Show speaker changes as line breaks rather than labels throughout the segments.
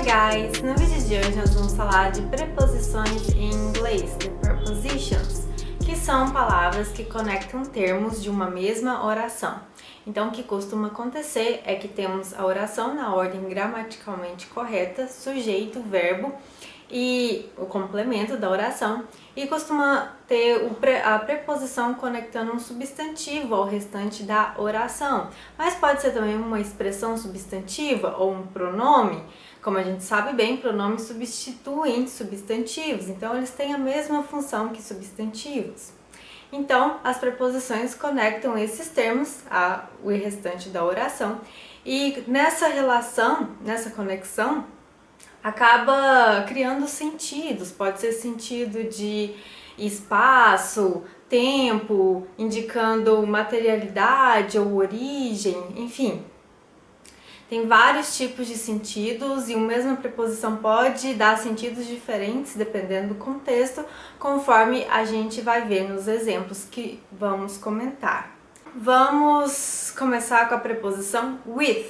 Hi guys! No vídeo de hoje nós vamos falar de preposições em inglês, the prepositions, que são palavras que conectam termos de uma mesma oração. Então o que costuma acontecer é que temos a oração na ordem gramaticalmente correta, sujeito, verbo e o complemento da oração, e costuma ter a preposição conectando um substantivo ao restante da oração, mas pode ser também uma expressão substantiva ou um pronome. Como a gente sabe bem, pronomes substituem substantivos, então eles têm a mesma função que substantivos. Então, as preposições conectam esses termos ao restante da oração, e nessa relação, nessa conexão, acaba criando sentidos. Pode ser sentido de espaço, tempo, indicando materialidade ou origem, enfim. Tem vários tipos de sentidos e uma mesma preposição pode dar sentidos diferentes dependendo do contexto, conforme a gente vai ver nos exemplos que vamos comentar. Vamos começar com a preposição with.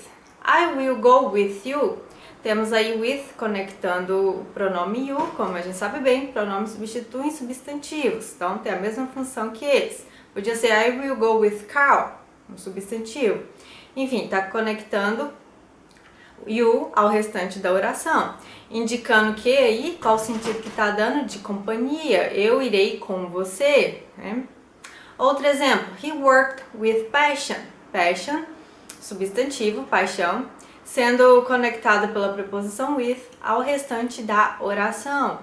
I will go with you. Temos aí with conectando o pronome you, como a gente sabe bem, pronomes substituem substantivos, então tem a mesma função que eles. Podia ser I will go with Carl, um substantivo. Enfim, está conectando you ao restante da oração, indicando que aí, qual o sentido que está dando de companhia, eu irei com você, né? Outro exemplo, he worked with passion. Passion, substantivo, paixão, sendo conectada pela preposição with ao restante da oração.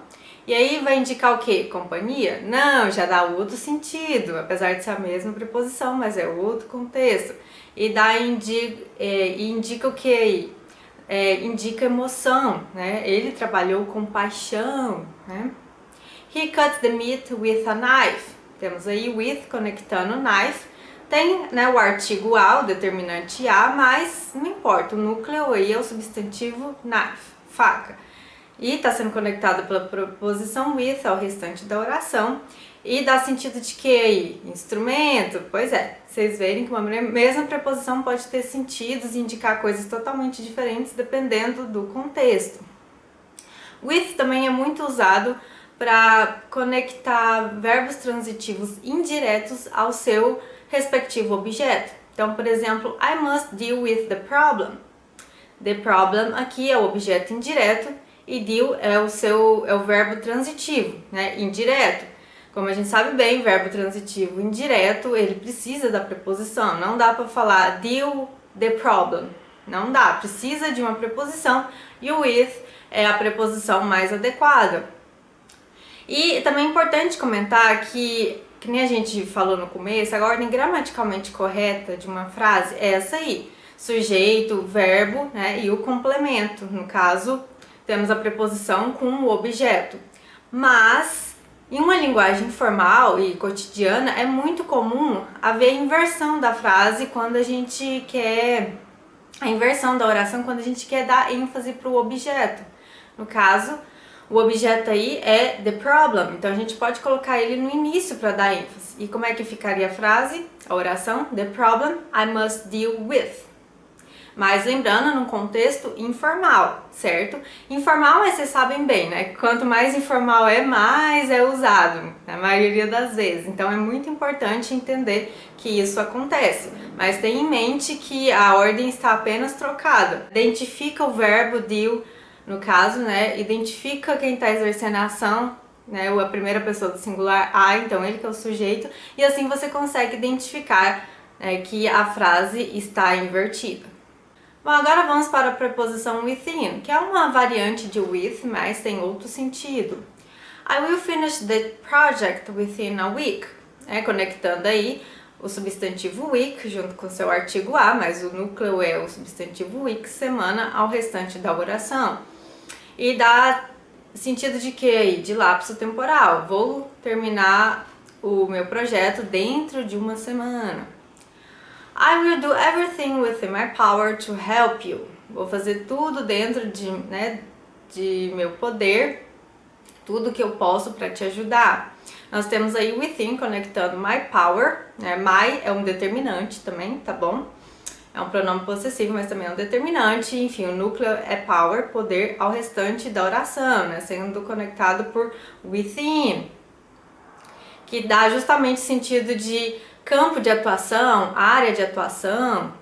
E aí vai indicar o quê? Companhia? Não, já dá outro sentido, apesar de ser a mesma preposição, mas é outro contexto. E indica o que aí? Indica emoção, né? Ele trabalhou com paixão, né? He cut the meat with a knife. Temos aí with conectando knife. Tem, né, o artigo a, o determinante a, mas não importa, o núcleo aí é o substantivo knife, faca. E está sendo conectado pela preposição with ao restante da oração. E dá sentido de que aí? Instrumento? Pois é, vocês verem que uma mesma preposição pode ter sentidos e indicar coisas totalmente diferentes dependendo do contexto. With também é muito usado para conectar verbos transitivos indiretos ao seu respectivo objeto. Então, por exemplo, I must deal with the problem. The problem aqui é o objeto indireto e deal é o verbo transitivo, né, indireto. Como a gente sabe bem, verbo transitivo indireto, ele precisa da preposição. Não dá para falar deal the problem. Não dá, precisa de uma preposição e o with é a preposição mais adequada. E também é importante comentar que nem a gente falou no começo, a ordem gramaticalmente correta de uma frase é essa aí. Sujeito, verbo, né, e o complemento. No caso, temos a preposição com o objeto. Mas, em uma linguagem formal e cotidiana, é muito comum haver inversão da frase quando a gente quer... A inversão da oração quando a gente quer dar ênfase para o objeto. No caso, o objeto aí é the problem, então a gente pode colocar ele no início para dar ênfase. E como é que ficaria a frase, a oração? The problem I must deal with. Mas lembrando, num contexto informal, certo? Informal, mas vocês sabem bem, né? Quanto mais informal é, mais é usado, na maioria das vezes. Então é muito importante entender que isso acontece. Mas tenha em mente que a ordem está apenas trocada. Identifica o verbo deal, no caso, né, identifica quem está exercendo a ação, né, a primeira pessoa do singular I, então ele que é o sujeito, e assim você consegue identificar, né, que a frase está invertida. Bom, agora vamos para a preposição within, que é uma variante de with, mas tem outro sentido. I will finish the project within a week, conectando aí o substantivo week junto com seu artigo a, mas o núcleo é o substantivo week, semana, ao restante da oração. E dá sentido de que aí? De lapso temporal. Vou terminar o meu projeto dentro de uma semana. I will do everything within my power to help you. Vou fazer tudo dentro de meu poder, tudo que eu posso para te ajudar. Nós temos aí within conectando my power, né? My é um determinante também, tá bom? é um pronome possessivo, mas também é um determinante. Enfim, o núcleo é power, poder, ao restante da oração, né? Sendo conectado por within, que dá justamente sentido de campo de atuação, área de atuação.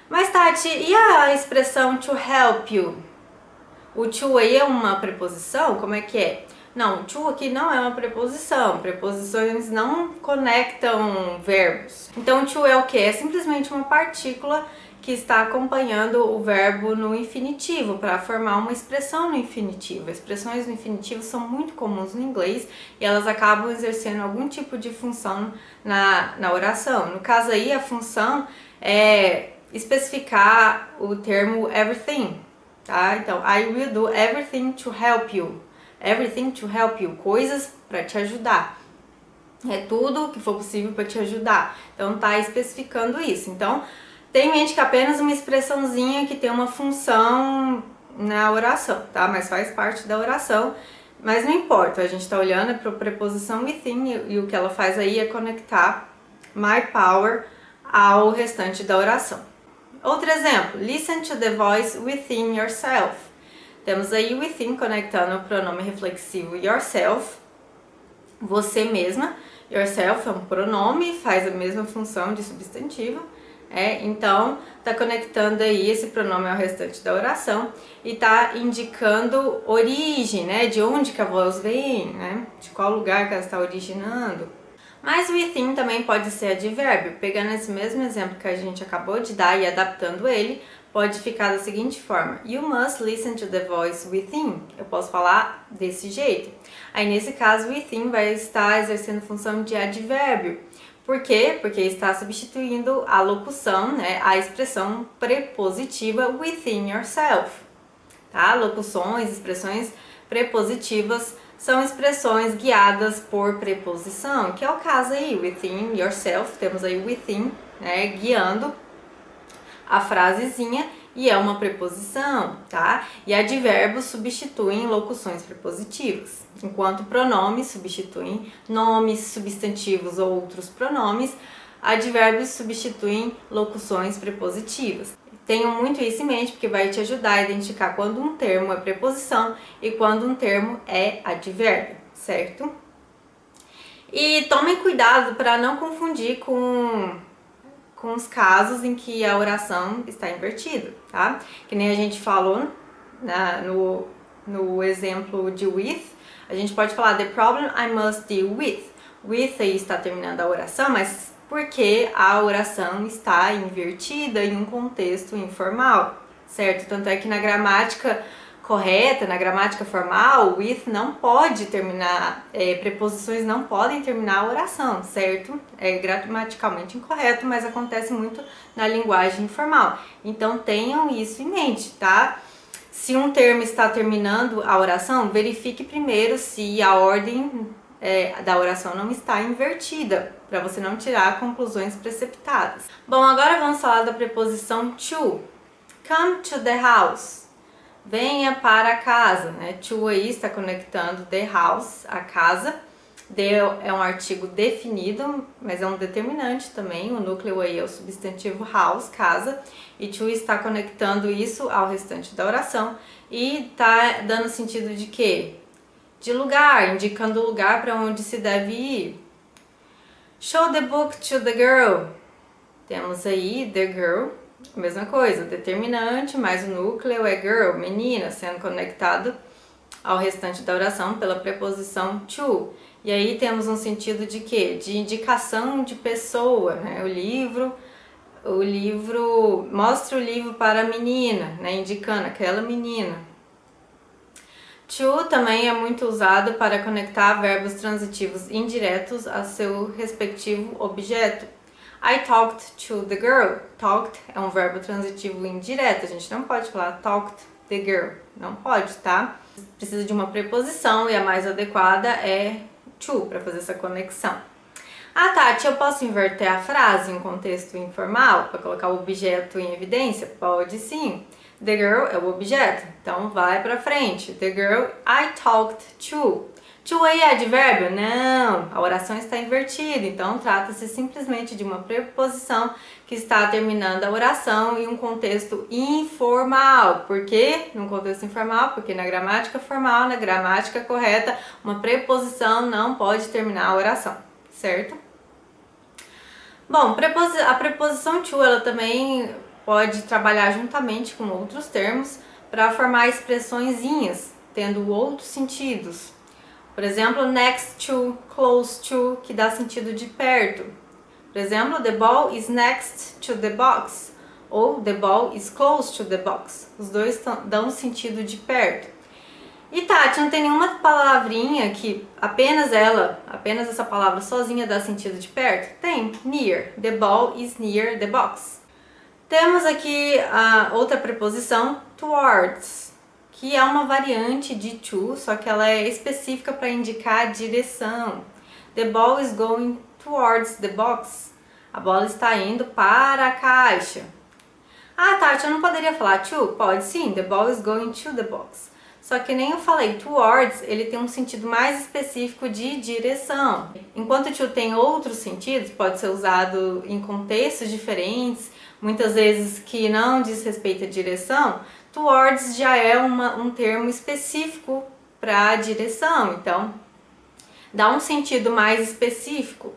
Mas, Tati, e a expressão to help you? O to aí é uma preposição? Como é que é? Não, o to aqui não é uma preposição. Preposições não conectam verbos. Então, to é o que? É simplesmente uma partícula que está acompanhando o verbo no infinitivo para formar uma expressão no infinitivo. Expressões no infinitivo são muito comuns no inglês e elas acabam exercendo algum tipo de função na oração. No caso aí, a função é especificar o termo everything, tá? Então, I will do everything to help you. Everything to help you. Coisas para te ajudar. É tudo que for possível para te ajudar. Então, tá especificando isso. Então, tenha em mente que é apenas uma expressãozinha que tem uma função na oração, tá? Mas faz parte da oração. Mas não importa, a gente está olhando para a preposição within e o que ela faz aí é conectar my power ao restante da oração. Outro exemplo, listen to the voice within yourself. Temos aí within conectando o pronome reflexivo yourself, você mesma. Yourself é um pronome, faz a mesma função de substantivo. Então, tá conectando aí esse pronome ao restante da oração e tá indicando origem, né? De onde que a voz vem, né? De qual lugar que ela está originando. Mas within também pode ser advérbio. Pegando esse mesmo exemplo que a gente acabou de dar e adaptando ele, pode ficar da seguinte forma: You must listen to the voice within. Eu posso falar desse jeito. Aí nesse caso, within vai estar exercendo função de advérbio. Por quê? Porque está substituindo a locução, né, a expressão prepositiva within yourself. Tá? Locuções, expressões prepositivas são expressões guiadas por preposição, que é o caso aí, within yourself, temos aí within, né, guiando a frasezinha e é uma preposição, tá? E advérbios substituem locuções prepositivas, enquanto pronomes substituem nomes, substantivos ou outros pronomes, advérbios substituem locuções prepositivas. Tenham muito isso em mente, porque vai te ajudar a identificar quando um termo é preposição e quando um termo é advérbio, certo? E tomem cuidado para não confundir com os casos em que a oração está invertida, tá? Que nem a gente falou no exemplo de with, a gente pode falar the problem I must deal with. With aí está terminando a oração, mas porque a oração está invertida em um contexto informal, certo? Tanto é que na gramática correta, na gramática formal, with não pode terminar, preposições não podem terminar a oração, certo? É gramaticalmente incorreto, mas acontece muito na linguagem informal. Então tenham isso em mente, tá? Se um termo está terminando a oração, verifique primeiro se a ordem da oração não está invertida, para você não tirar conclusões precipitadas. Bom, agora vamos falar da preposição to. Come to the house. Venha para a casa, né? To aí está conectando the house, a casa. The é um artigo definido, mas é um determinante também. O núcleo aí é o substantivo house, casa. E to está conectando isso ao restante da oração. E tá dando sentido de quê? De lugar, indicando o lugar para onde se deve ir. Show the book to the girl. Temos aí the girl. Mesma coisa, determinante, mas o núcleo é girl, menina, sendo conectado ao restante da oração pela preposição to. E aí temos um sentido de quê? De indicação de pessoa, né? O livro mostra o livro para a menina, né? Indicando aquela menina. To também é muito usado para conectar verbos transitivos indiretos a seu respectivo objeto. I talked to the girl. Talked é um verbo transitivo indireto. A gente não pode falar talked the girl. Não pode, tá? Precisa de uma preposição e a mais adequada é to para fazer essa conexão. Ah, Tati, eu posso inverter a frase em contexto informal para colocar o objeto em evidência? Pode sim. The girl é o objeto, então vai pra frente. The girl I talked to. To aí é advérbio? Não, a oração está invertida, então trata-se simplesmente de uma preposição que está terminando a oração em um contexto informal. Por quê? Num contexto informal, porque na gramática formal, na gramática correta, uma preposição não pode terminar a oração, certo? Bom, a preposição to, ela também pode trabalhar juntamente com outros termos para formar expressõezinhas, tendo outros sentidos. Por exemplo, next to, close to, que dá sentido de perto. Por exemplo, the ball is next to the box, ou the ball is close to the box. Os dois dão sentido de perto. E Tati, não tem nenhuma palavrinha que apenas essa palavra sozinha dá sentido de perto? Tem, near. The ball is near the box. Temos aqui a outra preposição, towards, que é uma variante de to, só que ela é específica para indicar a direção. The ball is going towards the box. A bola está indo para a caixa. Ah, Tati, eu não poderia falar to? Pode sim, the ball is going to the box. Só que nem eu falei, towards, ele tem um sentido mais específico de direção. Enquanto to tem outros sentidos, pode ser usado em contextos diferentes, muitas vezes que não diz respeito à direção, towards já é um termo específico para a direção, então dá um sentido mais específico.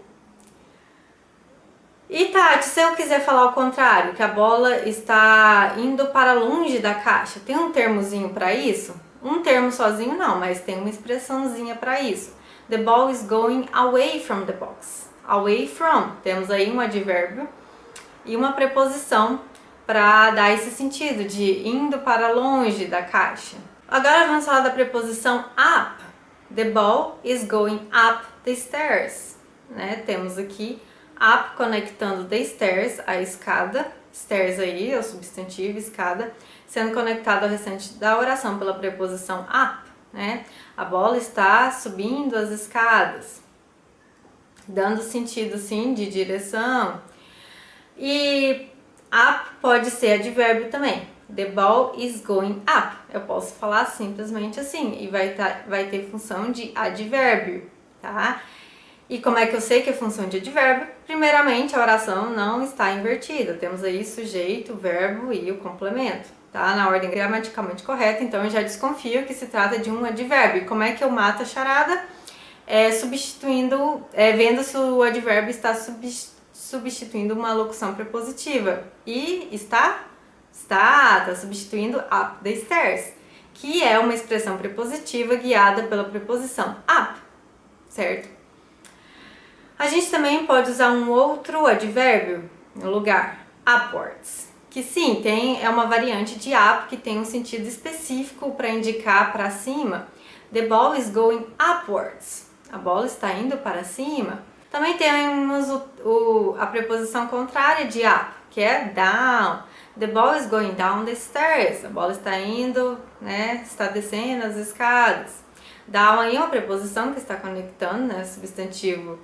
E Tati, se eu quiser falar o contrário, que a bola está indo para longe da caixa, tem um termozinho para isso? Um termo sozinho não, mas tem uma expressãozinha para isso. The ball is going away from the box. Away from, temos aí um advérbio e uma preposição para dar esse sentido de indo para longe da caixa. Agora vamos falar da preposição up. The ball is going up the stairs. Né? Temos aqui up conectando the stairs, a escada. Stairs aí é o substantivo, escada, sendo conectado ao restante da oração pela preposição up. Né? A bola está subindo as escadas, dando sentido sim de direção. E up pode ser advérbio também. The ball is going up. Eu posso falar simplesmente assim e vai ter função de advérbio, tá? E como é que eu sei que é função de advérbio? Primeiramente, a oração não está invertida. Temos aí sujeito, verbo e o complemento, tá? Na ordem gramaticalmente correta, então eu já desconfio que se trata de um advérbio. E como é que eu mato a charada? Vendo se o advérbio está substituindo uma locução prepositiva. E está substituindo up the stairs, que é uma expressão prepositiva guiada pela preposição up, certo? A gente também pode usar um outro advérbio no lugar, upwards, que sim, é uma variante de up que tem um sentido específico para indicar para cima. The ball is going upwards. A bola está indo para cima. Também temos a preposição contrária de up, que é down. The ball is going down the stairs. A bola está indo, né, está descendo as escadas. Down aí é uma preposição que está conectando, né, substantivo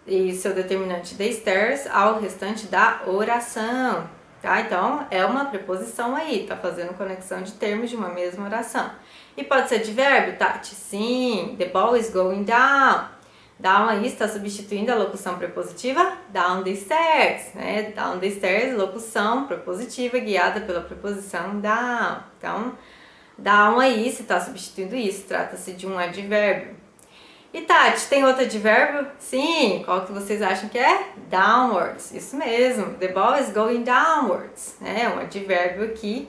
e seu determinante the stairs ao restante da oração, tá? Então, é uma preposição aí, tá fazendo conexão de termos de uma mesma oração. E pode ser advérbio, Tati? Sim, the ball is going down. Down aí está substituindo a locução prepositiva down the stairs, né? Down the stairs, locução prepositiva guiada pela preposição down. Então, down aí, se está substituindo isso, trata-se de um advérbio. E Tati, tem outro advérbio? Sim, qual que vocês acham que é? Downwards, isso mesmo, the ball is going downwards, né? Um advérbio aqui.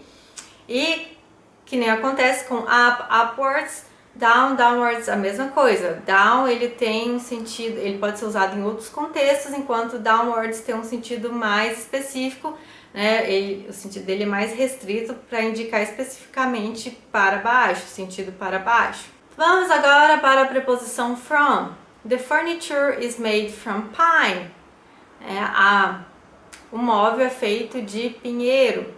E que nem acontece com up, upwards, down, downwards, a mesma coisa. Down, ele tem um sentido, ele pode ser usado em outros contextos, enquanto downwards tem um sentido mais específico, né? O sentido dele é mais restrito para indicar especificamente para baixo, sentido para baixo. Vamos agora para a preposição from. The furniture is made from pine. O móvel é feito de pinheiro.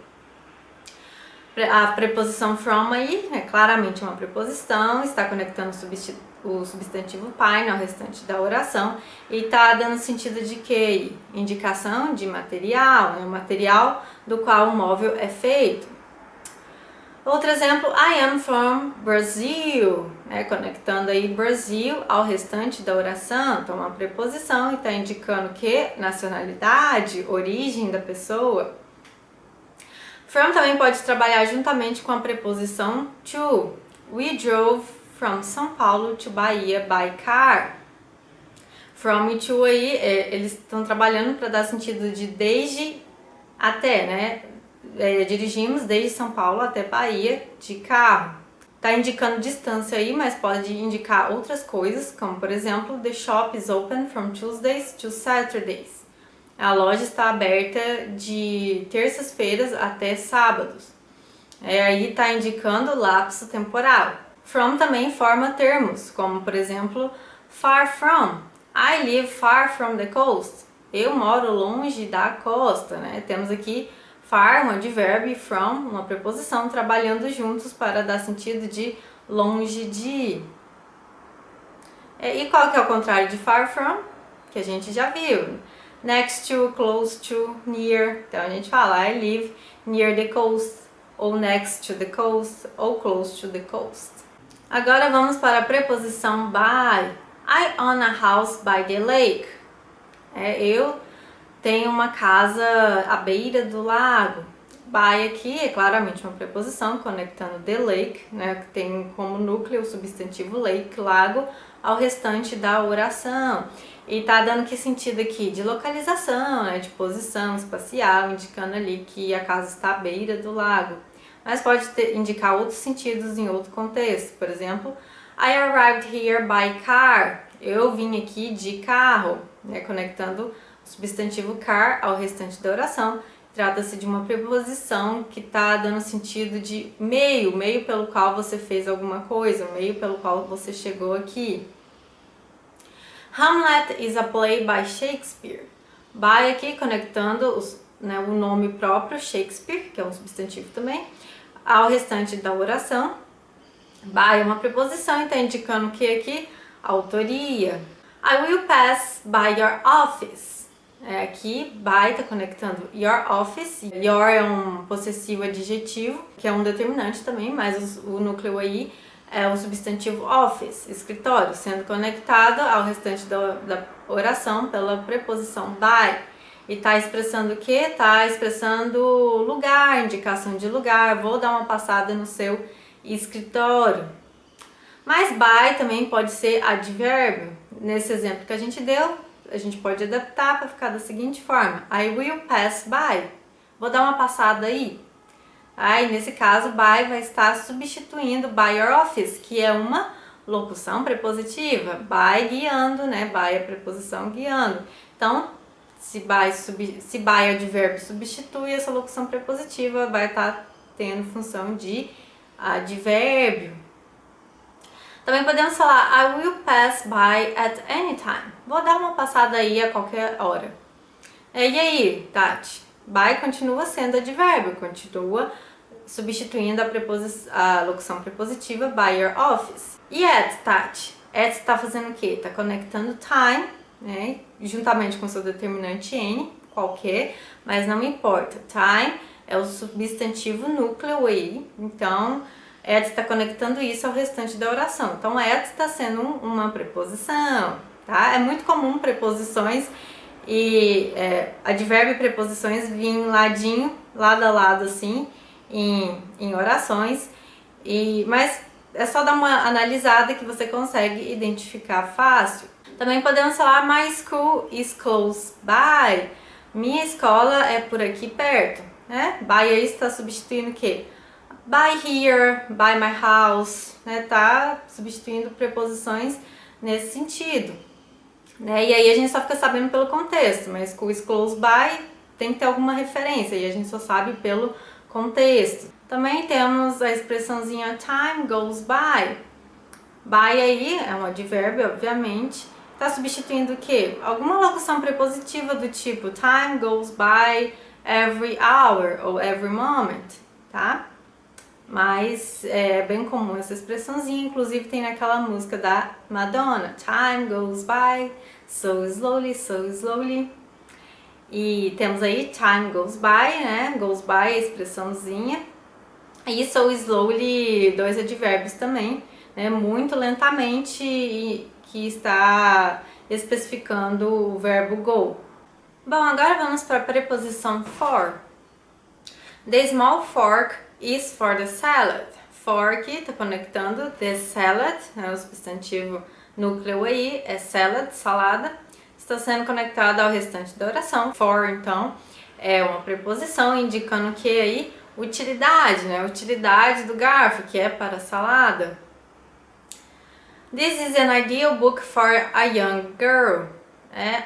A preposição from aí é claramente uma preposição, está conectando o substantivo pine ao restante da oração e está dando sentido de que? Indicação de material, né? O material do qual o móvel é feito. Outro exemplo, I am from Brazil, conectando aí Brasil ao restante da oração. Então, uma preposição e está indicando o que? Nacionalidade, origem da pessoa. From também pode trabalhar juntamente com a preposição to. We drove from São Paulo to Bahia by car. From e to aí, eles estão trabalhando para dar sentido de desde até, né? Dirigimos desde São Paulo até Bahia de carro. Tá indicando distância aí, mas pode indicar outras coisas, como por exemplo, the shop is open from Tuesdays to Saturdays. A loja está aberta de terças-feiras até sábados. Aí tá indicando lapso temporal. From também forma termos, como por exemplo, far from. I live far from the coast. Eu moro longe da costa, né? Temos aqui far, um advérbio, e from, uma preposição, trabalhando juntos para dar sentido de longe de. E qual que é o contrário de far from? Que a gente já viu. Next to, close to, near. Então a gente fala I live near the coast, ou next to the coast, ou close to the coast. Agora vamos para a preposição by. I own a house by the lake. Eu tenho uma casa à beira do lago. By aqui é claramente uma preposição conectando the lake, né, que tem como núcleo o substantivo lake, lago, ao restante da oração. E tá dando que sentido aqui? De localização, né, de posição espacial, indicando ali que a casa está à beira do lago. Mas pode indicar outros sentidos em outro contexto. Por exemplo, I arrived here by car. Eu vim aqui de carro, né, conectando o substantivo car ao restante da oração. Trata-se de uma preposição que está dando sentido de meio, meio pelo qual você fez alguma coisa, meio pelo qual você chegou aqui. Hamlet is a play by Shakespeare. By aqui conectando o nome próprio, Shakespeare, que é um substantivo também, ao restante da oração. By é uma preposição e está indicando o que aqui? Autoria. I will pass by your office. Aqui, by está conectando your office. Your é um possessivo adjetivo, que é um determinante também, mas o núcleo aí é o substantivo office, escritório, sendo conectado ao restante da oração pela preposição by. E está expressando o que? Está expressando lugar, indicação de lugar. Vou dar uma passada no seu escritório. Mas by também pode ser advérbio. Nesse exemplo que a gente deu, a gente pode adaptar para ficar da seguinte forma. I will pass by. Vou dar uma passada aí. Aí, nesse caso, by vai estar substituindo by your office, que é uma locução prepositiva. By guiando, né? By é a preposição guiando. Então, se by advérbio substitui, essa locução prepositiva vai estar tendo função de advérbio. Também podemos falar I will pass by at any time. Vou dar uma passada aí a qualquer hora. E aí, Tati? By continua sendo advérbio, continua substituindo a locução prepositiva by your office. E at, Tati? At está fazendo o quê? Está conectando time, né? Juntamente com seu determinante N, qualquer, mas não importa. Time é o substantivo núcleo aí, então at está conectando isso ao restante da oração. Então, at está sendo uma preposição, tá? É muito comum preposições e advérbio e preposições virem ladinho, lado a lado, assim, em orações. Mas é só dar uma analisada que você consegue identificar fácil. Também podemos falar my school is close by. Minha escola é por aqui perto, né? By aí está substituindo o quê? By here, by my house, né? Tá substituindo preposições nesse sentido, né? E aí a gente só fica sabendo pelo contexto, mas school is close by tem que ter alguma referência e a gente só sabe pelo contexto. Também temos a expressãozinha time goes by. By aí é um advérbio, obviamente. Tá substituindo o quê? Alguma locução prepositiva do tipo time goes by every hour ou every moment, tá? Mas é bem comum essa expressãozinha, inclusive tem naquela música da Madonna, time goes by so slowly, so slowly. E temos aí time goes by, né? Goes by, a expressãozinha. E so slowly, dois advérbios também, né? Muito lentamente, que está especificando o verbo go. Bom, agora vamos para a preposição for. The small fork is for the salad. Fork está conectando the salad, né, o substantivo núcleo aí é salad, salada, está sendo conectado ao restante da oração. For, então, é uma preposição indicando que aí utilidade, né, utilidade do garfo, que é para salada. This is an ideal book for a young girl.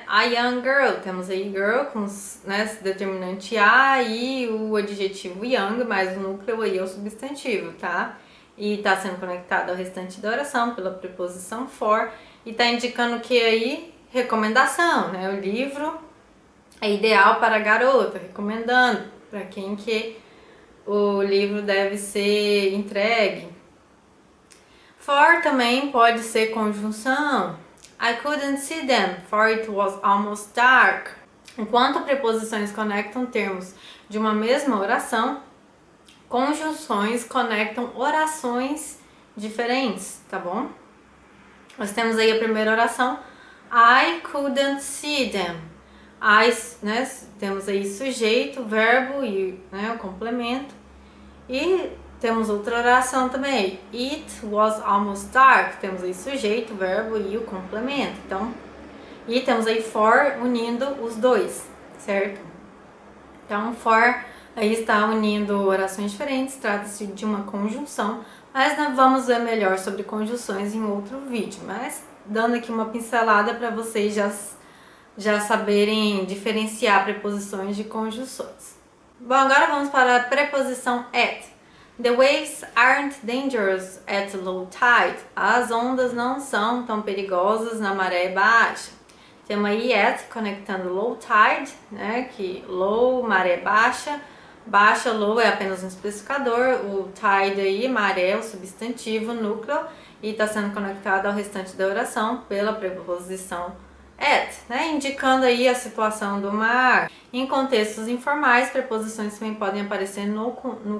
A young girl, temos aí girl com né, determinante a e o adjetivo young, mas o núcleo aí é o substantivo, tá? E tá sendo conectado ao restante da oração pela preposição for e tá indicando que aí recomendação, né? O livro é ideal para a garota, recomendando para quem que o livro deve ser entregue. For também pode ser conjunção. I couldn't see them, for it was almost dark. Enquanto preposições conectam termos de uma mesma oração, conjunções conectam orações diferentes, tá bom? Nós temos aí a primeira oração, I couldn't see them. I, né, temos aí sujeito, verbo e né, o complemento. E temos outra oração também, it was almost dark, temos aí sujeito, verbo e o complemento, então, e temos aí for unindo os dois, certo? Então, for aí está unindo orações diferentes, trata-se de uma conjunção, mas nós vamos ver melhor sobre conjunções em outro vídeo, mas dando aqui uma pincelada para vocês já saberem diferenciar preposições de conjunções. Bom, agora vamos para a preposição at. The waves aren't dangerous at low tide. As ondas não são tão perigosas na maré baixa. Temos aí at conectando low tide, né? Que low, maré baixa. Baixa, low é apenas um especificador. O tide aí, maré, o substantivo, núcleo. E está sendo conectado ao restante da oração pela preposição at, né, indicando aí a situação do mar. Em contextos informais, preposições também podem aparecer no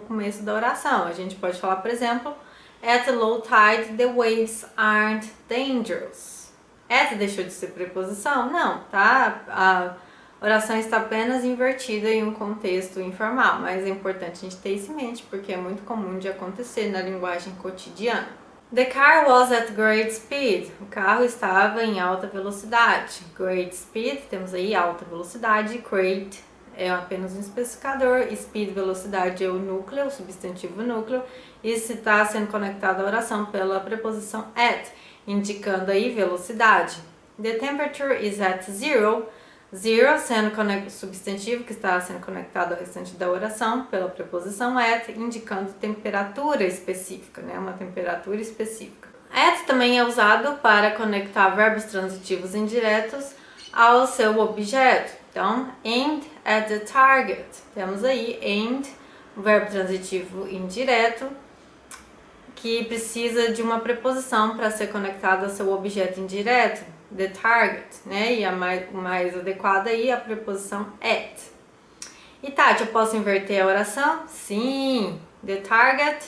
começo da oração. A gente pode falar, por exemplo, at low tide the waves aren't dangerous. At deixou de ser preposição? Não, tá? A oração está apenas invertida em um contexto informal, mas é importante a gente ter isso em mente porque é muito comum de acontecer na linguagem cotidiana. The car was at great speed. O carro estava em alta velocidade. Great speed, temos aí alta velocidade. Great é apenas um especificador. Speed, velocidade, é o núcleo, o substantivo núcleo. Isso está sendo conectado à oração pela preposição at, indicando aí velocidade. The temperature is at zero. Zero sendo substantivo que está sendo conectado ao restante da oração pela preposição at, indicando temperatura específica, né? Uma temperatura específica. At também é usado para conectar verbos transitivos indiretos ao seu objeto. Então, aimed at the target. Temos aí aimed, um verbo transitivo indireto, que precisa de uma preposição para ser conectado ao seu objeto indireto. The target, né? E a mais adequada aí é a preposição at. E Tati, eu posso inverter a oração? Sim! The target,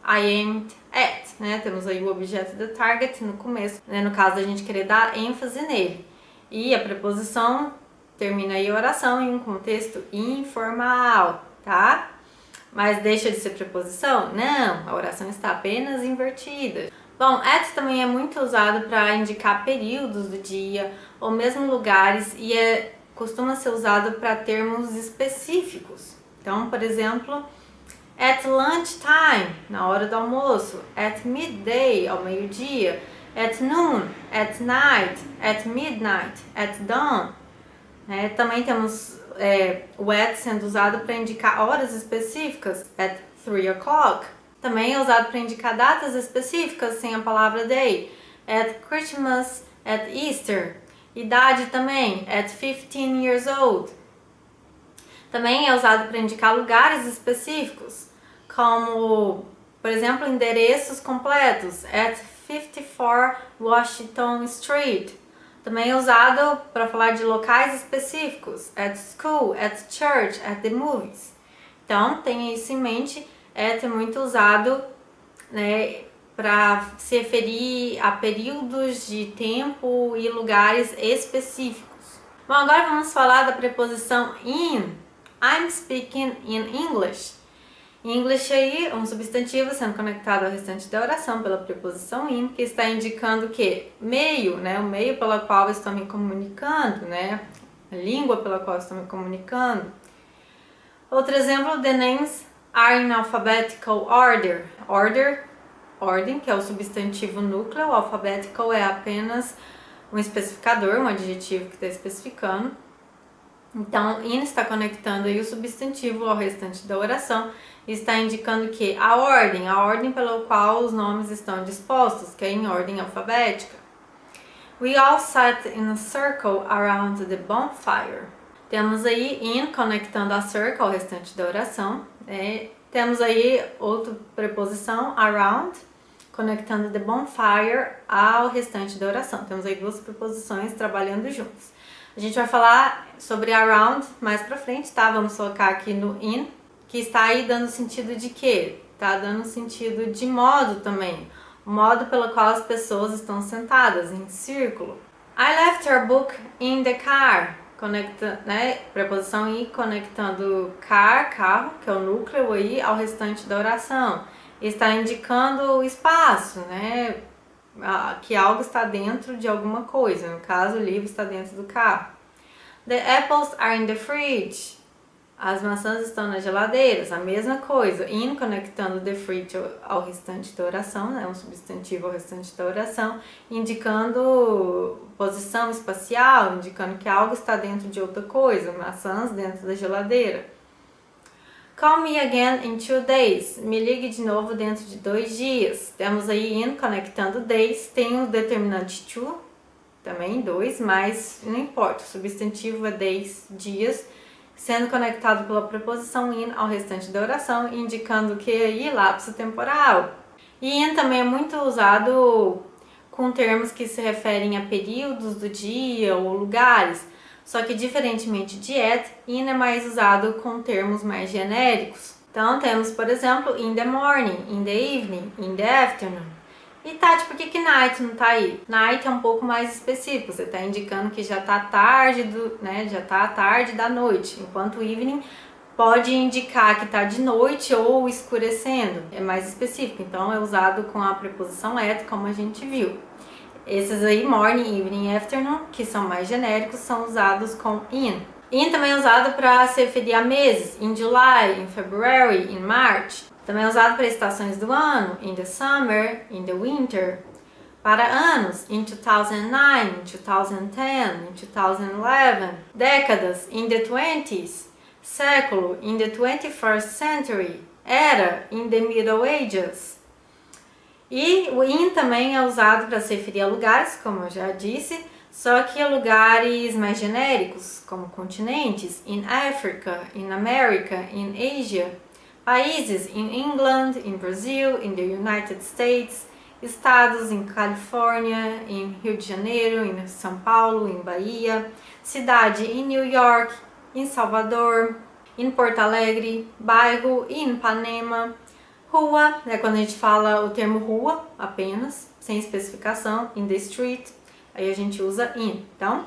I aimed at, né? Temos aí o objeto the target no começo, né? No caso da gente querer dar ênfase nele. E a preposição termina aí a oração em um contexto informal, tá? Mas deixa de ser preposição? Não, a oração está apenas invertida. Bom, at também é muito usado para indicar períodos do dia ou mesmo lugares e costuma ser usado para termos específicos. Então, por exemplo, at lunchtime, na hora do almoço, at midday, ao meio-dia, at noon, at night, at midnight, at dawn. Também temos o at sendo usado para indicar horas específicas, at 3 o'clock. Também é usado para indicar datas específicas sem a palavra day, at Christmas, at Easter. Idade também, at 15 years old. Também é usado para indicar lugares específicos, como, por exemplo, endereços completos, at 54 Washington Street. Também é usado para falar de locais específicos, at school, at church, at the movies. Então, tenha isso em mente. at é muito usado, né, para se referir a períodos de tempo e lugares específicos. Bom, agora vamos falar da preposição in. I'm speaking in English. English aí, um substantivo sendo conectado ao restante da oração pela preposição in, que está indicando o quê? Meio, né? O meio pelo qual eu estou me comunicando, né? A língua pela qual eu estou me comunicando. Outro exemplo, the names are in alphabetical order. Ordem, que é o substantivo núcleo, alphabetical é apenas um especificador, um adjetivo que está especificando. Então, in está conectando aí o substantivo ao restante da oração e está indicando que a ordem pela qual os nomes estão dispostos, que é em ordem alfabética. We all sat in a circle around the bonfire. Temos aí in conectando a circle ao restante da oração. Temos aí outra preposição, around, conectando the bonfire ao restante da oração. Temos aí duas preposições trabalhando juntas. A gente vai falar sobre around mais pra frente, tá? Vamos colocar aqui no in, que está aí dando sentido de quê? Tá dando sentido de modo também. O modo pelo qual as pessoas estão sentadas, em círculo. I left our book in the car. Conecta, né? Preposição in conectando car, carro, que é o núcleo aí, ao restante da oração. Está indicando o espaço, né? Que algo está dentro de alguma coisa, no caso o livro está dentro do carro. The apples are in the fridge. As maçãs estão nas geladeiras, a mesma coisa. In conectando the fridge ao restante da oração, né? Um substantivo ao restante da oração, indicando posição espacial, indicando que algo está dentro de outra coisa, maçãs dentro da geladeira. Call me again in 2 days. Me ligue de novo dentro de 2 dias. Temos aí in conectando days. Tem o determinante to, também 2, mas não importa. O substantivo é days, dias, sendo conectado pela preposição in ao restante da oração, indicando que aí lapso temporal. E in também é muito usado com termos que se referem a períodos do dia ou lugares. Só que, diferentemente de at, in é mais usado com termos mais genéricos. Então, temos, por exemplo, in the morning, in the evening, in the afternoon. E, Tati, por que night não tá aí? Night é um pouco mais específico, você está indicando que já tá tarde, já tá tarde da noite, enquanto evening pode indicar que tá de noite ou escurecendo, é mais específico, então é usado com a preposição at, como a gente viu. Esses aí, morning, evening e afternoon, que são mais genéricos, são usados com in. In também é usado para se referir a meses, in July, in February, in March. Também é usado para estações do ano, in the summer, in the winter. Para anos, in 2009, in 2010, in 2011. Décadas, in the 20s. Século, in the 21st century. Era, in the Middle Ages. E o in também é usado para se referir a lugares, como eu já disse, só que a lugares mais genéricos, como continentes, in Africa, in America, in Asia, países, in England, in Brazil, in the United States, estados, em Califórnia, em Rio de Janeiro, em São Paulo, em Bahia, cidade, em New York, em Salvador, em Porto Alegre, bairro, em Ipanema. Rua, né, quando a gente fala o termo rua apenas, sem especificação, in the street, aí a gente usa in. Então,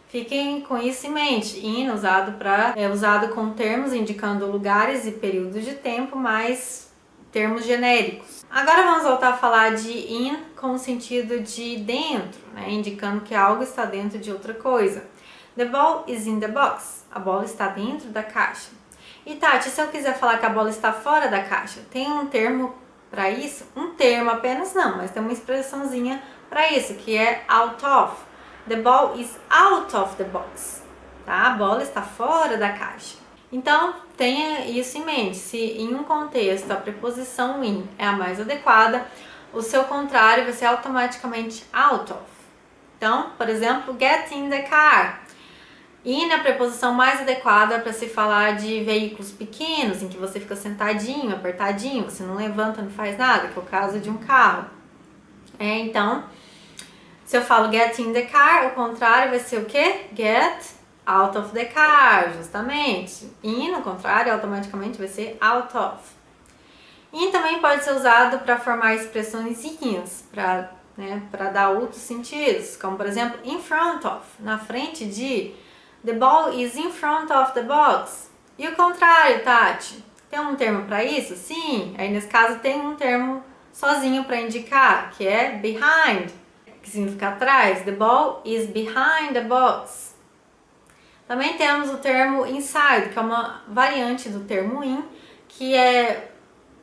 fiquem com isso em mente. In é usado com termos indicando lugares e períodos de tempo, mas termos genéricos. Agora vamos voltar a falar de in com o sentido de dentro, né, indicando que algo está dentro de outra coisa. The ball is in the box. A bola está dentro da caixa. E Tati, se eu quiser falar que a bola está fora da caixa, tem um termo para isso? Um termo apenas não, mas tem uma expressãozinha para isso, que é out of. The ball is out of the box. Tá? A bola está fora da caixa. Então, tenha isso em mente. Se em um contexto a preposição in é a mais adequada, o seu contrário vai ser automaticamente out of. Então, por exemplo, get in the car. In é a preposição mais adequada para se falar de veículos pequenos, em que você fica sentadinho, apertadinho, você não levanta, não faz nada, que é o caso de um carro. Então, se eu falo get in the car, o contrário vai ser o quê? Get out of the car, justamente. In, o contrário, automaticamente vai ser out of. In também pode ser usado para formar expressões ins, para dar outros sentidos, como por exemplo, in front of, na frente de. The ball is in front of the box. E o contrário, Tati? Tem um termo para isso? Sim, aí nesse caso tem um termo sozinho para indicar, que é behind, que significa atrás. The ball is behind the box. Também temos o termo inside, que é uma variante do termo in, que é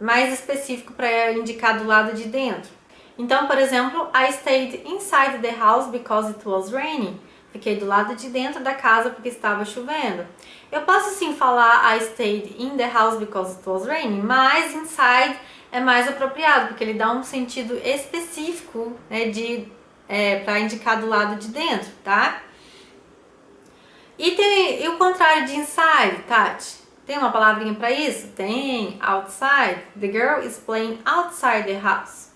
mais específico para indicar do lado de dentro. Então, por exemplo, I stayed inside the house because it was raining. Fiquei do lado de dentro da casa porque estava chovendo. Eu posso sim falar I stayed in the house because it was raining, mas inside é mais apropriado, porque ele dá um sentido específico, né, para indicar do lado de dentro, tá? E o contrário de inside, Tati? Tem uma palavrinha para isso? Tem, outside. The girl is playing outside the house.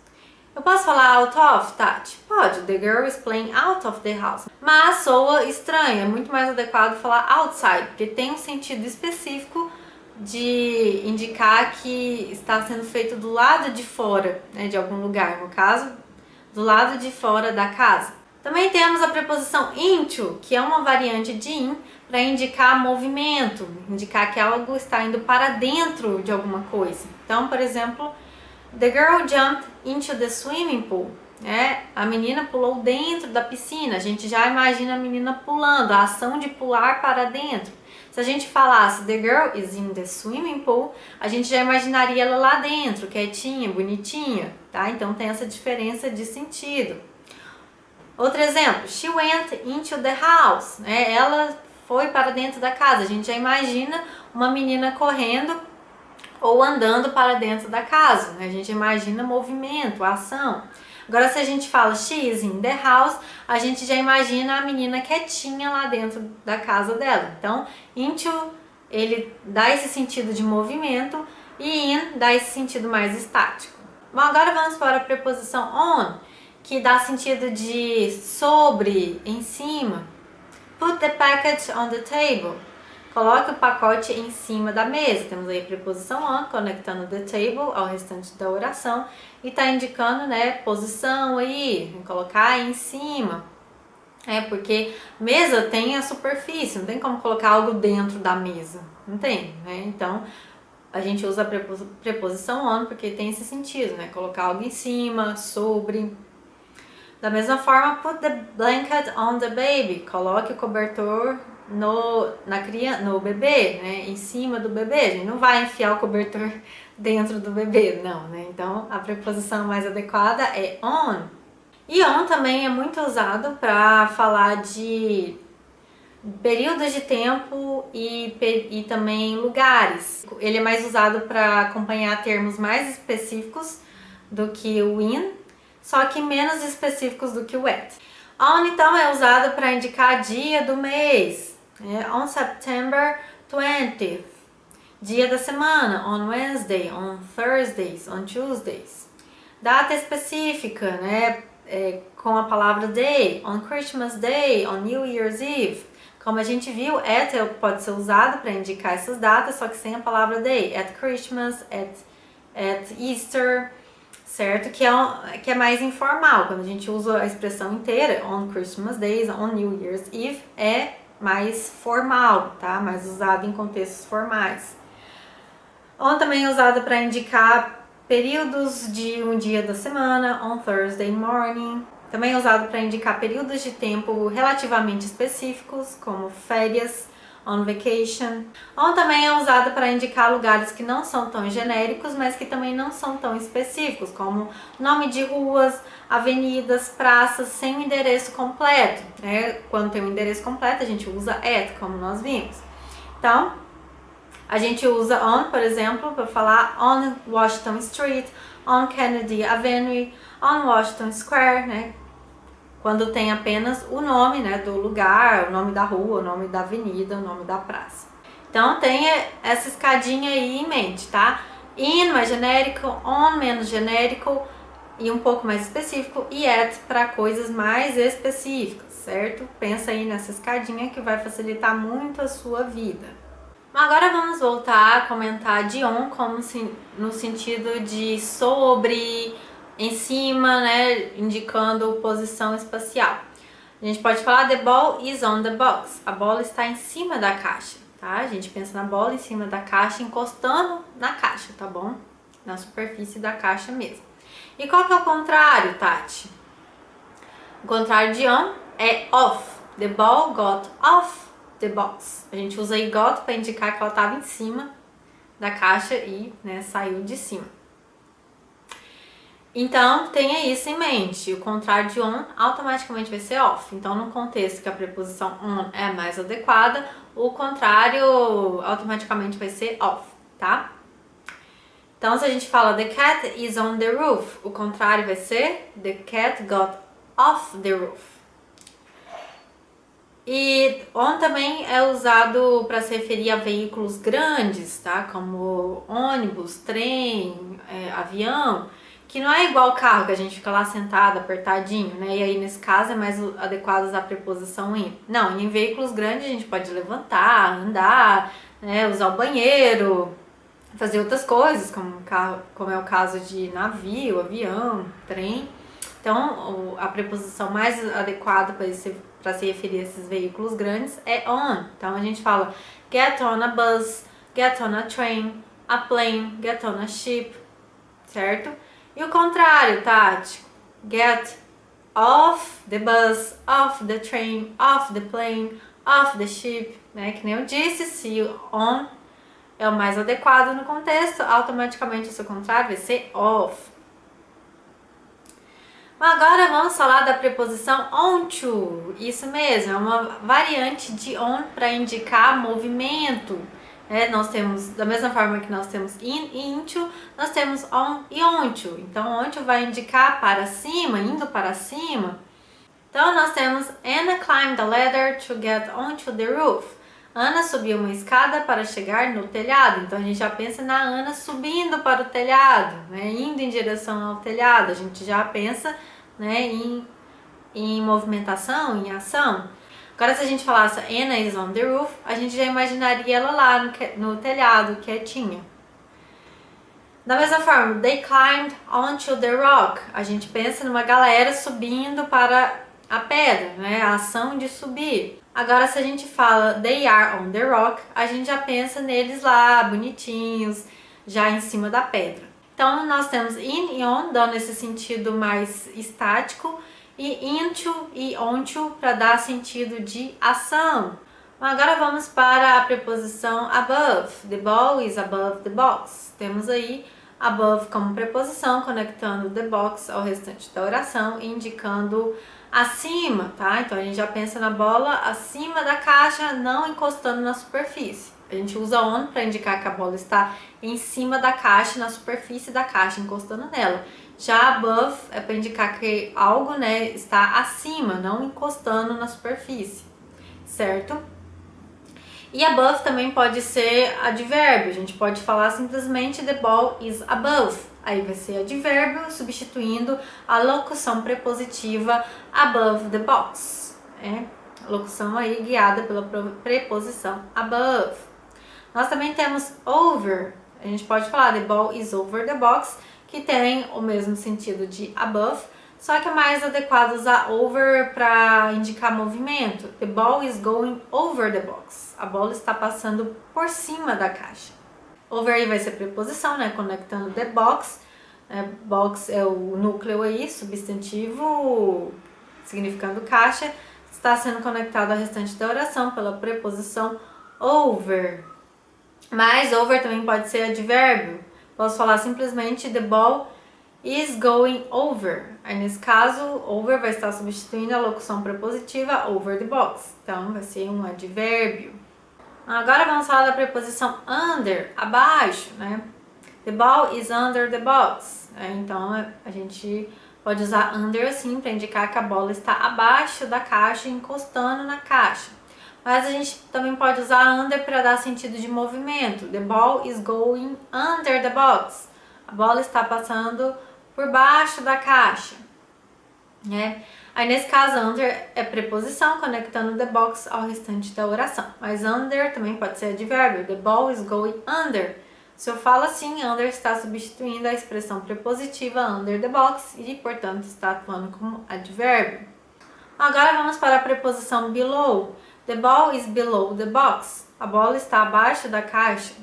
Eu posso falar out of, Tati? Pode, the girl is playing out of the house. Mas soa estranho, é muito mais adequado falar outside, porque tem um sentido específico de indicar que está sendo feito do lado de fora, né, de algum lugar. No caso, do lado de fora da casa. Também temos a preposição into, que é uma variante de in, para indicar movimento, indicar que algo está indo para dentro de alguma coisa. Então, por exemplo, the girl jumped into the swimming pool. A menina pulou dentro da piscina. A gente já imagina a menina pulando, a ação de pular para dentro. Se a gente falasse the girl is in the swimming pool, a gente já imaginaria ela lá dentro, quietinha, bonitinha, tá? Então tem essa diferença de sentido. Outro exemplo, she went into the house. Ela foi para dentro da casa. A gente já imagina uma menina correndo ou andando para dentro da casa, né? A gente imagina movimento, ação. Agora, se a gente fala she is in the house, a gente já imagina a menina quietinha lá dentro da casa dela. Então, into, ele dá esse sentido de movimento e in dá esse sentido mais estático. Bom, agora vamos para a preposição on, que dá sentido de sobre, em cima. Put the package on the table. Coloque o pacote em cima da mesa. Temos aí a preposição on, conectando the table ao restante da oração. E está indicando, né, posição aí, colocar em cima. Porque mesa tem a superfície, não tem como colocar algo dentro da mesa. Não tem, né? Então, a gente usa a preposição on porque tem esse sentido, né? Colocar algo em cima, sobre. Da mesma forma, put the blanket on the baby. Coloque o cobertor no bebê, né? Em cima do bebê. A gente não vai enfiar o cobertor dentro do bebê, não, né? Então, a preposição mais adequada é on. E on também é muito usado para falar de períodos de tempo e também lugares. Ele é mais usado para acompanhar termos mais específicos do que o in, só que menos específicos do que o at. On, então, é usado para indicar dia do mês. On September 20th. Dia da semana. On Wednesday, on Thursdays, on Tuesdays. Data específica, né? Com a palavra day. On Christmas Day, on New Year's Eve. Como a gente viu, at pode ser usado para indicar essas datas, só que sem a palavra day. At Christmas, at Easter, certo? Que é mais informal. Quando a gente usa a expressão inteira, on Christmas Days, on New Year's Eve, é mais formal, tá? Mais usado em contextos formais. On também é usado para indicar períodos de um dia da semana, on Thursday morning. Também é usado para indicar períodos de tempo relativamente específicos, como férias, on vacation. On também é usado para indicar lugares que não são tão genéricos, mas que também não são tão específicos, como nome de ruas, avenidas, praças, sem o endereço completo. Quando tem um endereço completo, a gente usa at, como nós vimos. Então, a gente usa on, por exemplo, para falar on Washington Street, on Kennedy Avenue, on Washington Square, né? Quando tem apenas o nome, né, do lugar, o nome da rua, o nome da avenida, o nome da praça. Então, tenha essa escadinha aí em mente, tá? In mais genérico, on menos genérico e um pouco mais específico, e at para coisas mais específicas, certo? Pensa aí nessa escadinha que vai facilitar muito a sua vida. Agora vamos voltar a comentar de on como no sentido de sobre, em cima, né, indicando posição espacial. A gente pode falar the ball is on the box. A bola está em cima da caixa, tá? A gente pensa na bola em cima da caixa, encostando na caixa, tá bom? Na superfície da caixa mesmo. E qual que é o contrário, Tati? O contrário de on é off. The ball got off the box. A gente usa aí got para indicar que ela estava em cima da caixa e, né, saiu de cima. Então, tenha isso em mente. O contrário de on automaticamente vai ser off. Então, no contexto que a preposição on é mais adequada, o contrário automaticamente vai ser off, tá? Então, se a gente fala the cat is on the roof, o contrário vai ser the cat got off the roof. E on também é usado para se referir a veículos grandes, tá? Como ônibus, trem, avião, que não é igual o carro que a gente fica lá sentado, apertadinho, né? E aí nesse caso é mais adequado usar a preposição in. Não, em veículos grandes a gente pode levantar, andar, né? Usar o banheiro, fazer outras coisas, como é o caso de navio, avião, trem. Então, a preposição mais adequada para se referir a esses veículos grandes é on. Então, a gente fala get on a bus, get on a train, a plane, get on a ship, certo? E o contrário, Tati? Get off the bus, off the train, off the plane, off the ship, né? Que nem eu disse, se o on é o mais adequado no contexto, automaticamente o seu contrário vai ser off. Agora vamos falar da preposição onto. Isso mesmo, é uma variante de on para indicar movimento. Nós temos, da mesma forma que nós temos in e into, nós temos on e onto. Então, onto vai indicar para cima, indo para cima. Então, nós temos Anna climbed the ladder to get onto the roof. Ana subiu uma escada para chegar no telhado. Então, a gente já pensa na Ana subindo para o telhado, né? Indo em direção ao telhado. A gente já pensa, né, em movimentação, em ação. Agora, se a gente falasse Anna is on the roof, a gente já imaginaria ela lá no telhado, quietinha. Da mesma forma, they climbed onto the rock. A gente pensa numa galera subindo para a pedra, né? A ação de subir. Agora, se a gente fala they are on the rock, a gente já pensa neles lá, bonitinhos, já em cima da pedra. Então, nós temos in e on, dando esse sentido mais estático, e into e onto para dar sentido de ação. Agora vamos para a preposição above. The ball is above the box. Temos aí above como preposição, conectando the box ao restante da oração e indicando acima, tá? Então a gente já pensa na bola acima da caixa, não encostando na superfície. A gente usa on para indicar que a bola está em cima da caixa, na superfície da caixa, encostando nela. Já above é para indicar que algo, né, está acima, não encostando na superfície, certo? E above também pode ser advérbio, a gente pode falar simplesmente the ball is above. Aí vai ser advérbio substituindo a locução prepositiva above the box. Locução aí guiada pela preposição above. Nós também temos over, a gente pode falar the ball is over the box, que tem o mesmo sentido de above, só que é mais adequado usar over para indicar movimento. The ball is going over the box. A bola está passando por cima da caixa. Over aí vai ser preposição, né? Conectando the box. Box é o núcleo aí, substantivo, significando caixa. Está sendo conectado ao restante da oração pela preposição over. Mas over também pode ser advérbio. Posso falar simplesmente the ball is going over. Aí nesse caso, over vai estar substituindo a locução prepositiva over the box. Então vai ser um advérbio. Agora vamos falar da preposição under, abaixo, né? The ball is under the box. Então a gente pode usar under assim para indicar que a bola está abaixo da caixa, encostando na caixa. Mas a gente também pode usar under para dar sentido de movimento. The ball is going under the box. A bola está passando por baixo da caixa. né? Aí nesse caso, under é preposição, conectando the box ao restante da oração. Mas under também pode ser advérbio. The ball is going under. Se eu falo assim, under está substituindo a expressão prepositiva under the box e, portanto, está atuando como advérbio. Agora vamos para a preposição below. The ball is below the box. A bola está abaixo da caixa.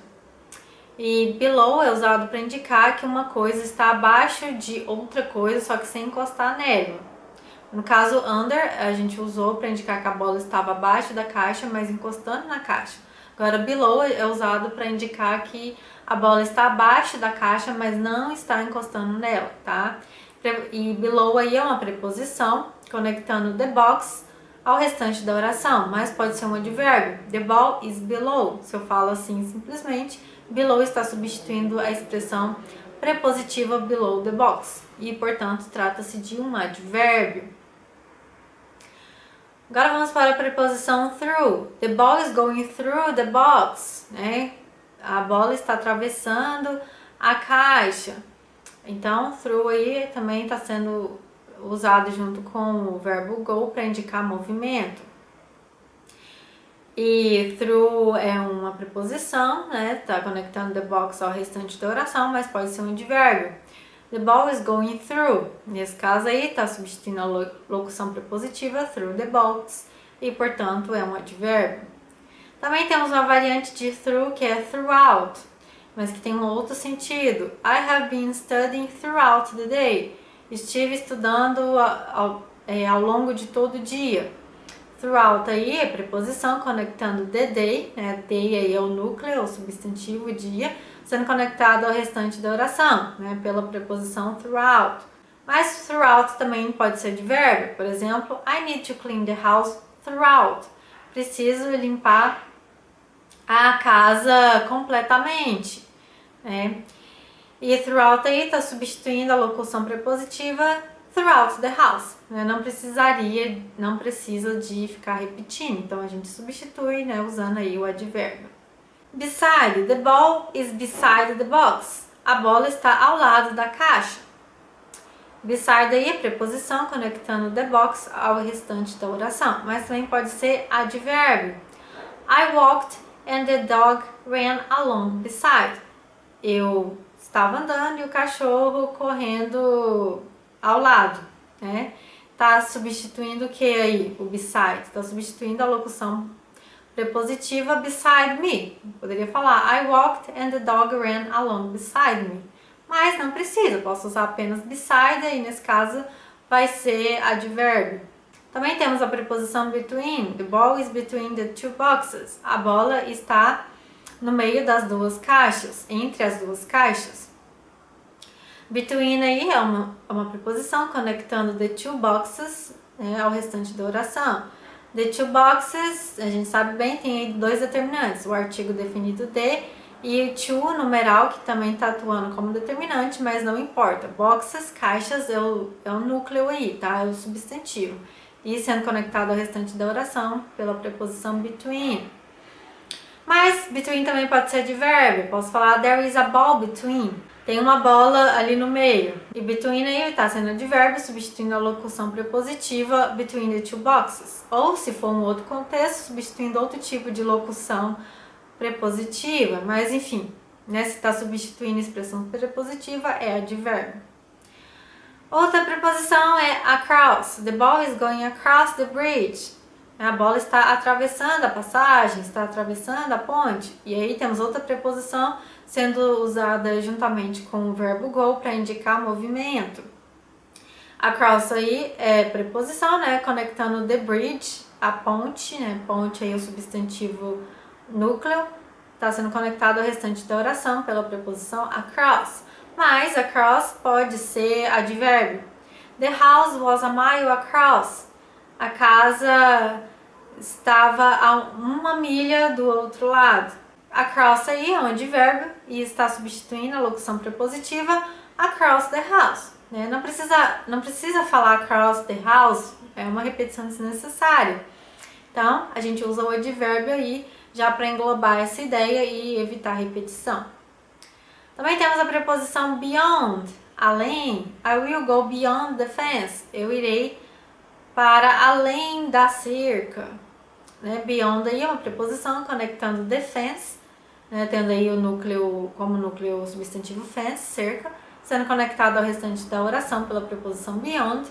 E below é usado para indicar que uma coisa está abaixo de outra coisa, só que sem encostar nela. No caso, under, a gente usou para indicar que a bola estava abaixo da caixa, mas encostando na caixa. Agora, below é usado para indicar que a bola está abaixo da caixa, mas não está encostando nela, tá? E below aí é uma preposição, conectando the box ao restante da oração, mas pode ser um advérbio. The ball is below. Se eu falo assim simplesmente, below está substituindo a expressão prepositiva below the box e, portanto, trata-se de um advérbio. Agora vamos para a preposição through. The ball is going through the box, né? A bola está atravessando a caixa. Então, through aí também está sendo usado junto com o verbo go para indicar movimento. E through é uma preposição, né? Está conectando the box ao restante da oração, mas pode ser um advérbio. The ball is going through. Nesse caso aí, está substituindo a locução prepositiva through the box e, portanto, é um advérbio. Também temos uma variante de through que é throughout, mas que tem um outro sentido. I have been studying throughout the day. Estive estudando ao longo de todo o dia. Throughout aí é preposição conectando the day, né? Day aí é o núcleo, é o substantivo dia, sendo conectado ao restante da oração, né? Pela preposição throughout. Mas throughout também pode ser advérbio. Por exemplo, I need to clean the house throughout. Preciso limpar a casa completamente, né? E throughout aí está substituindo a locução prepositiva throughout the house, né? Não precisa de ficar repetindo, então a gente substitui, né, usando aí o advérbio. Beside, the ball is beside the box. A bola está ao lado da caixa. Beside aí é preposição conectando the box ao restante da oração, mas também pode ser advérbio. I walked and the dog ran along beside. Eu estava andando e o cachorro correndo ao lado, né? Tá substituindo o que aí? O beside. Tá substituindo a locução prepositiva beside me. Poderia falar I walked and the dog ran along beside me. Mas não precisa, posso usar apenas beside e nesse caso vai ser advérbio. Também temos a preposição between. The ball is between the two boxes. A bola está no meio das duas caixas, entre as duas caixas. Between aí é uma preposição conectando the two boxes, né, ao restante da oração. The two boxes, a gente sabe bem, tem aí dois determinantes, o artigo definido de e o to numeral, que também está atuando como determinante, mas não importa. Boxes, caixas, é o núcleo aí, tá? É o substantivo. E sendo conectado ao restante da oração pela preposição between. Mas between também pode ser advérbio. Posso falar there is a ball between. Tem uma bola ali no meio. E between aí está sendo advérbio, substituindo a locução prepositiva between the two boxes. Ou, se for um outro contexto, substituindo outro tipo de locução prepositiva. Mas, enfim, né, se está substituindo a expressão prepositiva, é advérbio. Outra preposição é across. The ball is going across the bridge. A bola está atravessando a passagem, está atravessando a ponte. E aí temos outra preposição sendo usada juntamente com o verbo go para indicar movimento. Across aí é preposição, né? Conectando the bridge, a ponte, né? Ponte aí é o substantivo núcleo. Está sendo conectado ao restante da oração pela preposição across. Mas across pode ser advérbio. The house was a mile across. A casa estava a 1 milha do outro lado. Across aí é um advérbio e está substituindo a locução prepositiva across the house. Né? Não precisa falar across the house, é uma repetição desnecessária. Então, a gente usa o advérbio aí já para englobar essa ideia e evitar repetição. Também temos a preposição beyond. além. I will go beyond the fence. Eu irei para além da cerca. Né? Beyond aí é uma preposição conectando the fence, né? Tendo aí o núcleo como núcleo o substantivo fence, cerca, sendo conectado ao restante da oração pela preposição beyond.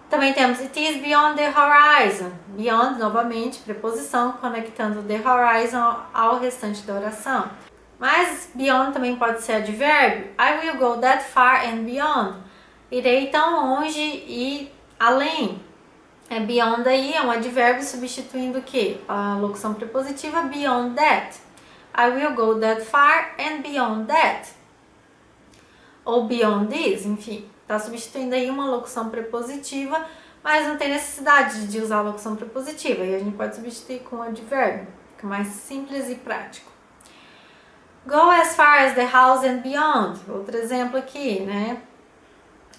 Também temos it is beyond the horizon. Beyond, novamente, preposição conectando the horizon ao restante da oração. Mas beyond também pode ser advérbio. I will go that far and beyond. Irei tão longe e além. Beyond aí é um advérbio substituindo o quê? A locução prepositiva beyond that. I will go that far and beyond that. Ou beyond this, enfim. Está substituindo aí uma locução prepositiva, mas não tem necessidade de usar a locução prepositiva. E a gente pode substituir com um advérbio, que é mais simples e prático. Go as far as the house and beyond. Outro exemplo aqui, né?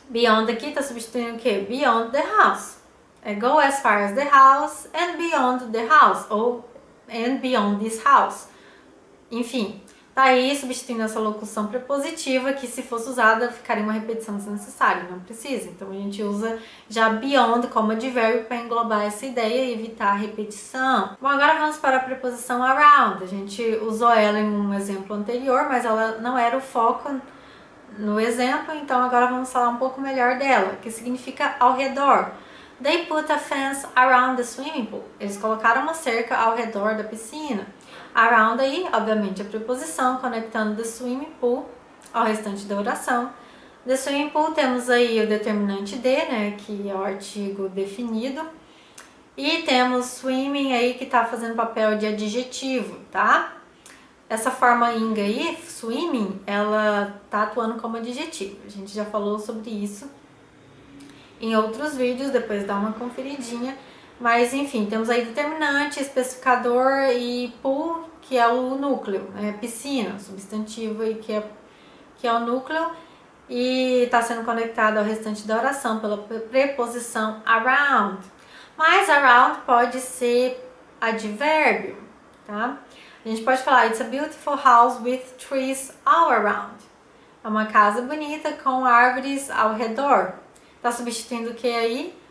Beyond aqui está substituindo o quê? Beyond the house. Go as far as the house and beyond the house. Ou and beyond this house. Enfim. Tá aí substituindo essa locução prepositiva que se fosse usada ficaria uma repetição desnecessária, não precisa. Então a gente usa já beyond como advérbio para englobar essa ideia e evitar a repetição. Bom, agora vamos para a preposição around. A gente usou ela em um exemplo anterior, mas ela não era o foco no exemplo, então agora vamos falar um pouco melhor dela, que significa ao redor. They put a fence around the swimming pool. Eles colocaram uma cerca ao redor da piscina. Around aí, obviamente, a preposição conectando the swimming pool ao restante da oração. The swimming pool temos aí o determinante de, né, que é o artigo definido. E temos swimming aí que está fazendo papel de adjetivo, tá? Essa forma ing aí, swimming, ela tá atuando como adjetivo. A gente já falou sobre isso em outros vídeos, depois dá uma conferidinha. Mas enfim, temos aí determinante, especificador e pool, que é o núcleo, né? Piscina, substantivo aí que é o núcleo, e está sendo conectado ao restante da oração pela preposição around. Mas around pode ser advérbio, tá? A gente pode falar it's a beautiful house with trees all around. É uma casa bonita com árvores ao redor. Está substituindo o que aí?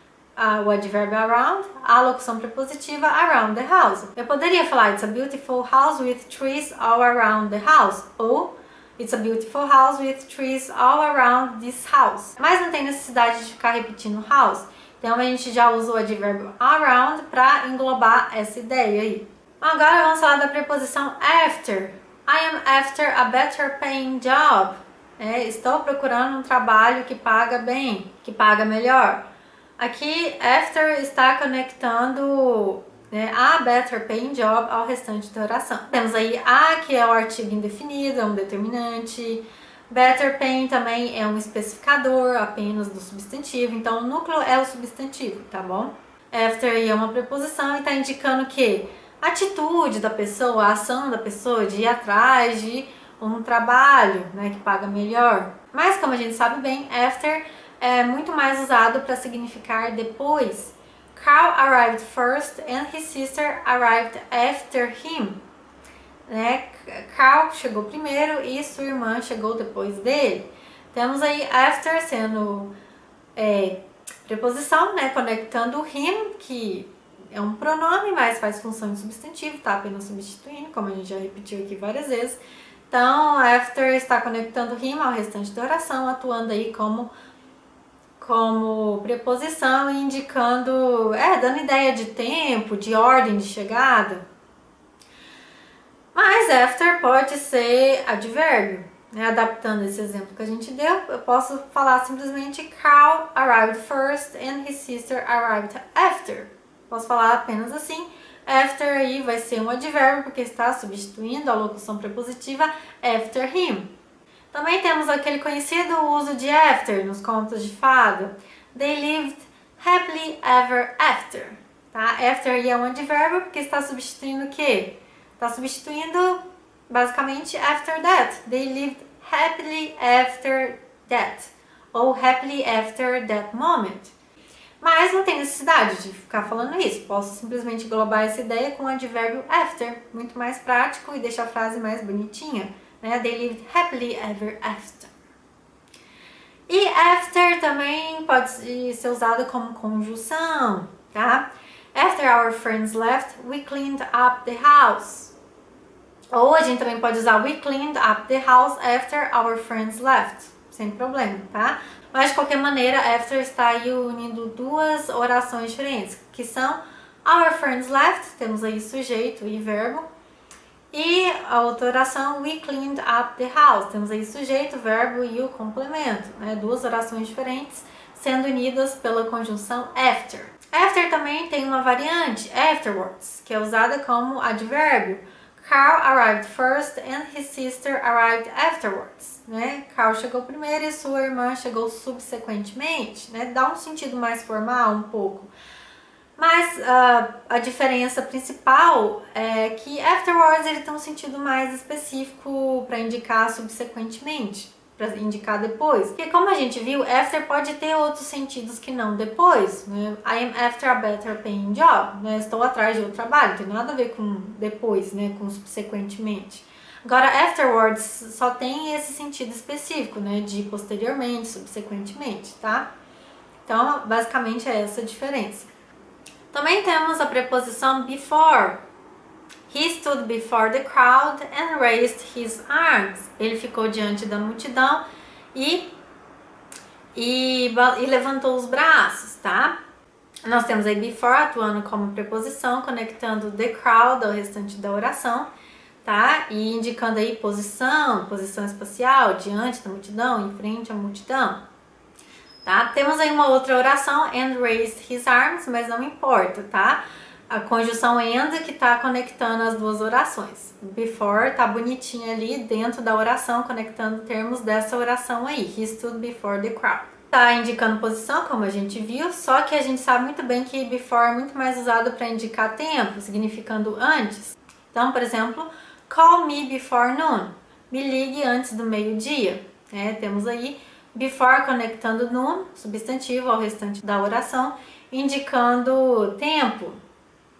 O advérbio around, a locução prepositiva around the house. Eu poderia falar it's a beautiful house with trees all around the house, ou it's a beautiful house with trees all around this house. Mas não tem necessidade de ficar repetindo house, então a gente já usa o advérbio around para englobar essa ideia aí. Agora vamos falar da preposição after. I am after a better paying job. Estou procurando um trabalho que paga bem, que paga melhor. Aqui, after está conectando, né, a better paying job ao restante da oração. Temos aí a, que é o artigo indefinido, é um determinante. Better paying também é um especificador apenas do substantivo, então o núcleo é o substantivo, tá bom? After é uma preposição e está indicando que a atitude da pessoa, a ação da pessoa de ir atrás de um trabalho, né, que paga melhor. Mas como a gente sabe bem, after é muito mais usado para significar depois. Carl arrived first and his sister arrived after him. Né? Carl chegou primeiro e sua irmã chegou depois dele. Temos aí after sendo preposição, né, conectando him, que é um pronome, mas faz função de substantivo, tá apenas substituindo, como a gente já repetiu aqui várias vezes. Então, after está conectando him ao restante da oração, atuando aí como preposição e indicando, dando ideia de tempo, de ordem de chegada. Mas after pode ser advérbio, né? Adaptando esse exemplo que a gente deu, eu posso falar simplesmente Carl arrived first and his sister arrived after. Posso falar apenas assim. After aí vai ser um advérbio porque está substituindo a locução prepositiva after him. Também temos aquele conhecido uso de after nos contos de fada. They lived happily ever after. Tá? After aí é um advérbio porque está substituindo o quê? Está substituindo basicamente after that. They lived happily after that. Ou happily after that moment. Mas não tem necessidade de ficar falando isso. Posso simplesmente englobar essa ideia com o advérbio after. Muito mais prático e deixa a frase mais bonitinha. Né? They lived happily ever after. E after também pode ser usado como conjunção, tá? After our friends left, we cleaned up the house. Ou a gente também pode usar we cleaned up the house after our friends left, sem problema, tá? Mas de qualquer maneira, after está aí unindo duas orações diferentes, que são our friends left, temos aí sujeito e verbo, e a outra oração, we cleaned up the house, temos aí sujeito, verbo e o complemento, né? Duas orações diferentes sendo unidas pela conjunção after. After também tem uma variante, afterwards, que é usada como advérbio. Carl arrived first and his sister arrived afterwards, né? Carl chegou primeiro e sua irmã chegou subsequentemente, né? Dá um sentido mais formal um pouco. Mas a diferença principal é que afterwards ele tem um sentido mais específico para indicar subsequentemente, para indicar depois. Porque como a gente viu, after pode ter outros sentidos que não depois, né? I am after a better paying job, né? Estou atrás de outro trabalho, não tem nada a ver com depois, né? Com subsequentemente. Agora, afterwards só tem esse sentido específico, né? De posteriormente, subsequentemente, tá? Então, basicamente é essa a diferença. Também temos a preposição before. He stood before the crowd and raised his arms. Ele ficou diante da multidão e levantou os braços, tá? Nós temos aí before atuando como preposição, conectando the crowd ao restante da oração, tá? E indicando aí posição espacial, diante da multidão, em frente à multidão. Tá? Temos aí uma outra oração, and raised his arms, mas não importa, tá? A conjunção and que tá conectando as duas orações. Before tá bonitinha ali dentro da oração, conectando termos dessa oração aí. He stood before the crowd. Tá indicando posição, como a gente viu, só que a gente sabe muito bem que before é muito mais usado para indicar tempo, significando antes. Então, por exemplo, call me before noon. Me ligue antes do meio-dia. Temos aí before conectando noon, substantivo, ao restante da oração, indicando tempo,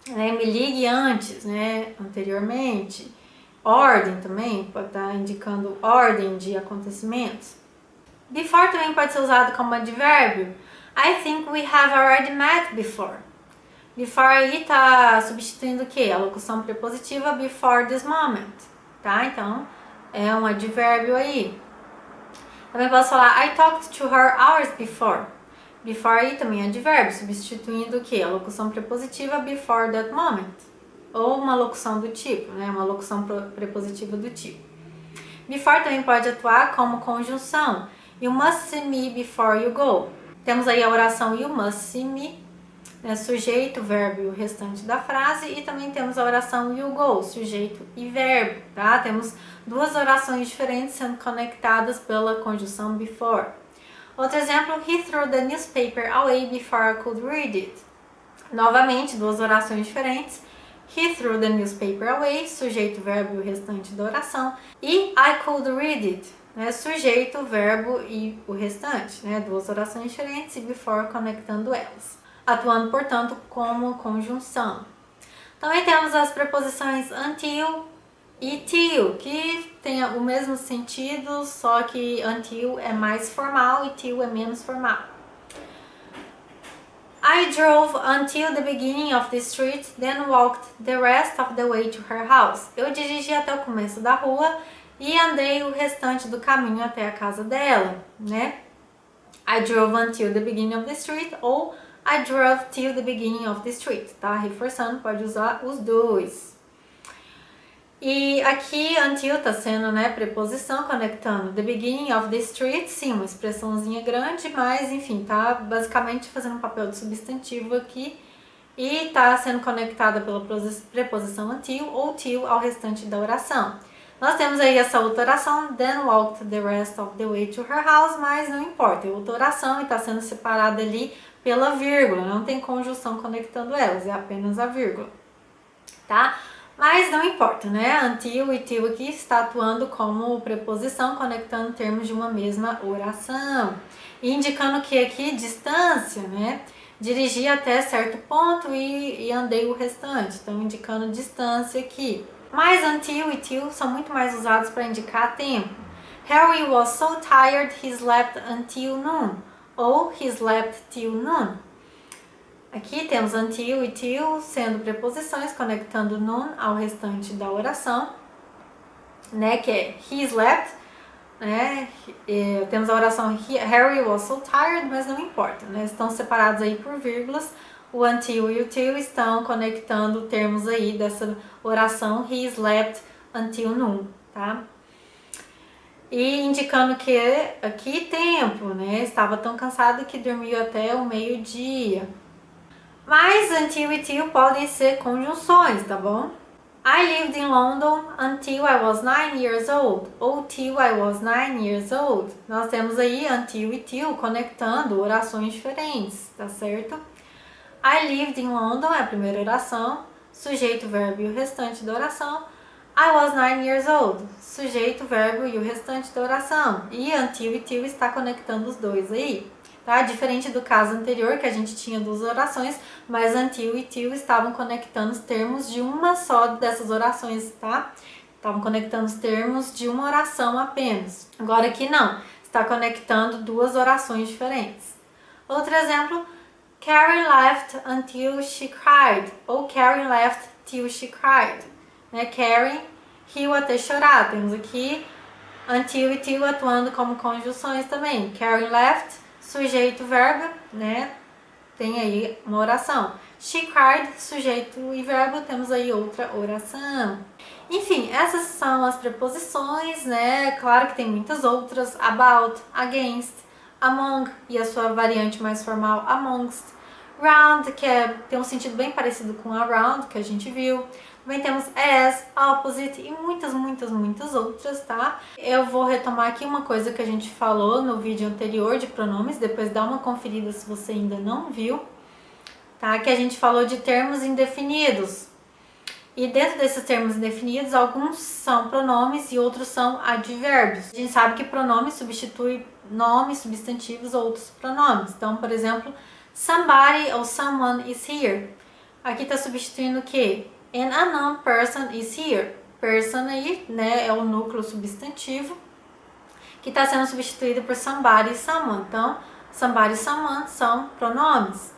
né? Me ligue antes, né? Anteriormente. Ordem também, pode estar indicando ordem de acontecimentos. Before também pode ser usado como advérbio. I think we have already met before. Before aí está substituindo o quê? A locução prepositiva before this moment, tá? Então, é um advérbio aí. Também posso falar, I talked to her hours before. Before aí também é advérbio, substituindo o quê? A locução prepositiva before that moment. Ou uma locução do tipo, né? Uma locução prepositiva do tipo. Before também pode atuar como conjunção. You must see me before you go. Temos aí a oração you must see me, né? Sujeito, verbo e o restante da frase. E também temos a oração you go, sujeito e verbo, tá? Temos duas orações diferentes sendo conectadas pela conjunção before. Outro exemplo, he threw the newspaper away before I could read it. Novamente, duas orações diferentes. He threw the newspaper away, sujeito, verbo e o restante da oração. E I could read it, né? Sujeito, verbo e o restante, né? Duas orações diferentes e before conectando elas. Atuando, portanto, como conjunção. Também temos as preposições until e till, que tem o mesmo sentido, só que until é mais formal e till é menos formal. I drove until the beginning of the street, then walked the rest of the way to her house. Eu dirigi até o começo da rua e andei o restante do caminho até a casa dela, né? I drove until the beginning of the street ou I drove till the beginning of the street, tá? Reforçando, pode usar os dois. E aqui, until tá sendo, né, preposição, conectando the beginning of the street, sim, uma expressãozinha grande, mas, enfim, tá basicamente fazendo um papel de substantivo aqui e tá sendo conectada pela preposição until ou till ao restante da oração. Nós temos aí essa outra oração, then walked the rest of the way to her house, mas não importa, é outra oração e tá sendo separada ali pela vírgula, não tem conjunção conectando elas, é apenas a vírgula, tá? Mas não importa, né? Until e till aqui está atuando como preposição, conectando termos de uma mesma oração. E indicando que aqui, distância, né? Dirigi até certo ponto e andei o restante. Então, indicando distância aqui. Mas until e till são muito mais usados para indicar tempo. Harry was so tired he slept until noon. Ou he slept till noon. Aqui temos until e till sendo preposições, conectando noon ao restante da oração, né, que é he slept, né, temos a oração Harry was so tired, mas não importa, né, estão separados aí por vírgulas, o until e o till estão conectando termos aí dessa oração he slept until noon, tá? E indicando que aqui tempo, né, estava tão cansado que dormiu até o meio-dia. Mas until e till podem ser conjunções, tá bom? I lived in London until I was 9 years old, ou till I was 9 years old. Nós temos aí until e till conectando orações diferentes, tá certo? I lived in London é a primeira oração, sujeito, verbo e o restante da oração. I was 9 years old, sujeito, verbo e o restante da oração. E until e till está conectando os dois aí. Tá? Diferente do caso anterior, que a gente tinha duas orações, mas until e till estavam conectando os termos de uma só dessas orações, tá? Estavam conectando os termos de uma oração apenas. Agora aqui não, está conectando duas orações diferentes. Outro exemplo, Carrie left until she cried, ou Carrie left till she cried. Né? Carrie riu até chorar. Temos aqui until e till atuando como conjunções também. Carrie left, sujeito, verbo, né? Tem aí uma oração. She cried, sujeito e verbo, temos aí outra oração. Enfim, essas são as preposições, né? Claro que tem muitas outras. About, against, among e a sua variante mais formal, amongst. Round, que tem um sentido bem parecido com around, que a gente viu. Também temos as, opposite e muitas outras, tá? Eu vou retomar aqui uma coisa que a gente falou no vídeo anterior de pronomes, depois dá uma conferida se você ainda não viu, tá? Que a gente falou de termos indefinidos. E dentro desses termos indefinidos, alguns são pronomes e outros são advérbios. A gente sabe que pronome substitui nomes, substantivos ou outros pronomes. Então, por exemplo, somebody ou someone is here. Aqui está substituindo o quê? An unknown person is here. Person aí, né, é o núcleo substantivo que está sendo substituído por somebody e someone. Então, somebody e someone são pronomes.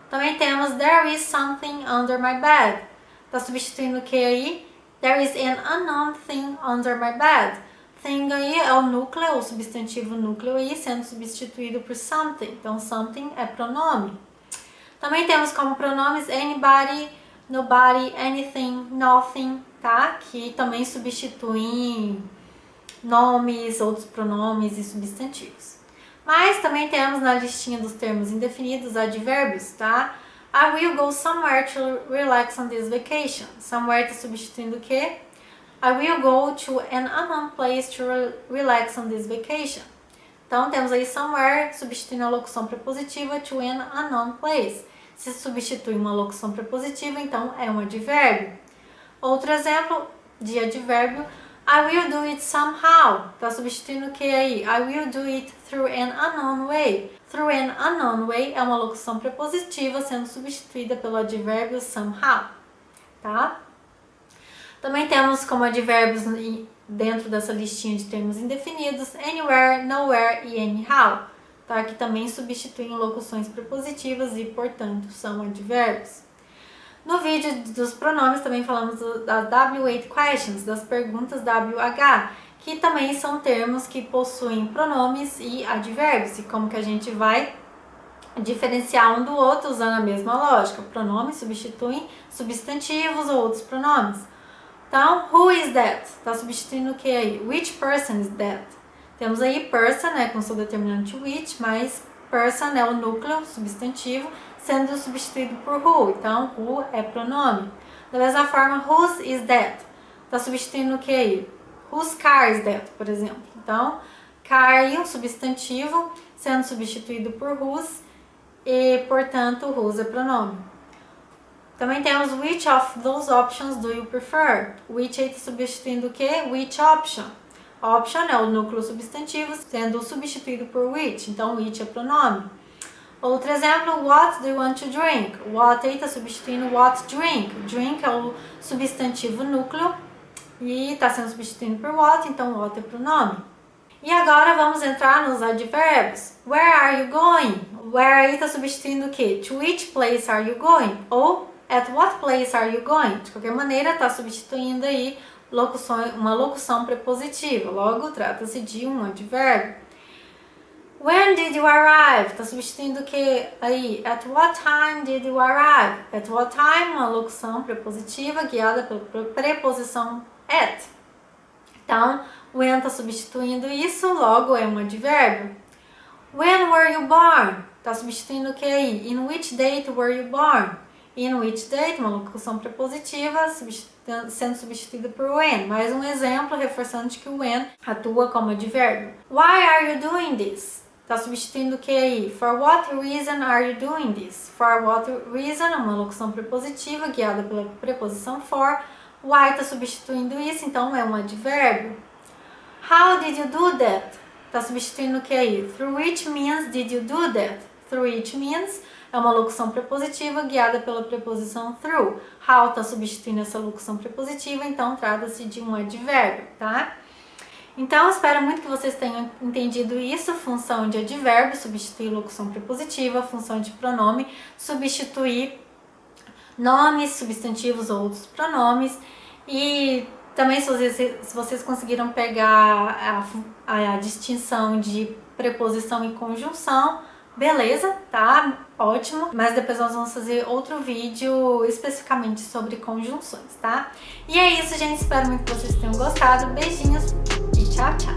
Também temos there is something under my bed. Está substituindo o que aí? There is an unknown thing under my bed. Thing aí é o núcleo, o substantivo núcleo aí sendo substituído por something. Então, something é pronome. Também temos como pronomes anybody, nobody, anything, nothing, tá? Que também substituem nomes, outros pronomes e substantivos. Mas também temos na listinha dos termos indefinidos advérbios, tá? I will go somewhere to relax on this vacation. Somewhere está substituindo o quê? I will go to an unknown place to relax on this vacation. Então temos aí somewhere substituindo a locução prepositiva to an unknown place. Se substitui uma locução prepositiva, então é um advérbio. Outro exemplo de advérbio, I will do it somehow. Está substituindo o que aí? I will do it through an unknown way. Through an unknown way é uma locução prepositiva sendo substituída pelo advérbio somehow, tá? Também temos como advérbios dentro dessa listinha de termos indefinidos anywhere, nowhere e anyhow. Tá? Que também substituem locuções prepositivas e, portanto, são advérbios. No vídeo dos pronomes também falamos das W8 questions, das perguntas WH, que também são termos que possuem pronomes e advérbios, e como que a gente vai diferenciar um do outro usando a mesma lógica. Pronomes substituem substantivos ou outros pronomes. Então, who is that? Está substituindo o que aí? Which person is that? Temos aí person, né, com seu determinante which, mas person é o núcleo substantivo, sendo substituído por who. Então, who é pronome. Da mesma forma, whose is that? Está substituindo o que aí? Whose car is that, por exemplo. Então, car é um substantivo, sendo substituído por whose, e, portanto, whose é pronome. Também temos which of those options do you prefer? Which aí está substituindo o que? Which option. Option é o núcleo substantivo, sendo substituído por which, então which é pronome. Outro exemplo, what do you want to drink? What aí está substituindo what drink. Drink é o substantivo núcleo e está sendo substituído por what, então what é pronome. E agora vamos entrar nos advérbios. Where are you going? Where aí tá substituindo o quê? To which place are you going? Ou at what place are you going? De qualquer maneira, tá substituindo aí uma locução prepositiva. Logo, trata-se de um advérbio. When did you arrive? Tá substituindo o que aí? At what time did you arrive? At what time, uma locução prepositiva guiada pela preposição at. Então, when tá substituindo isso, logo é um advérbio. When were you born? Tá substituindo o que aí? In which date were you born? In which date, uma locução prepositiva sendo substituída por when. Mais um exemplo reforçando que o when atua como advérbio. Why are you doing this? Tá substituindo o que aí? For what reason are you doing this? For what reason é uma locução prepositiva guiada pela preposição for. Why tá substituindo isso, então é um advérbio. How did you do that? Tá substituindo o que aí? Through which means did you do that? Through which means é uma locução prepositiva guiada pela preposição through. How tá substituindo essa locução prepositiva, então trata-se de um advérbio, tá? Então, espero muito que vocês tenham entendido isso. Função de advérbio, substituir locução prepositiva. Função de pronome, substituir nomes, substantivos ou outros pronomes. E também, se vocês conseguiram pegar a distinção de preposição e conjunção, beleza, tá? Ótimo. Mas depois nós vamos fazer outro vídeo especificamente sobre conjunções, tá? E é isso, gente. Espero muito que vocês tenham gostado. Beijinhos. Tchau, tchau!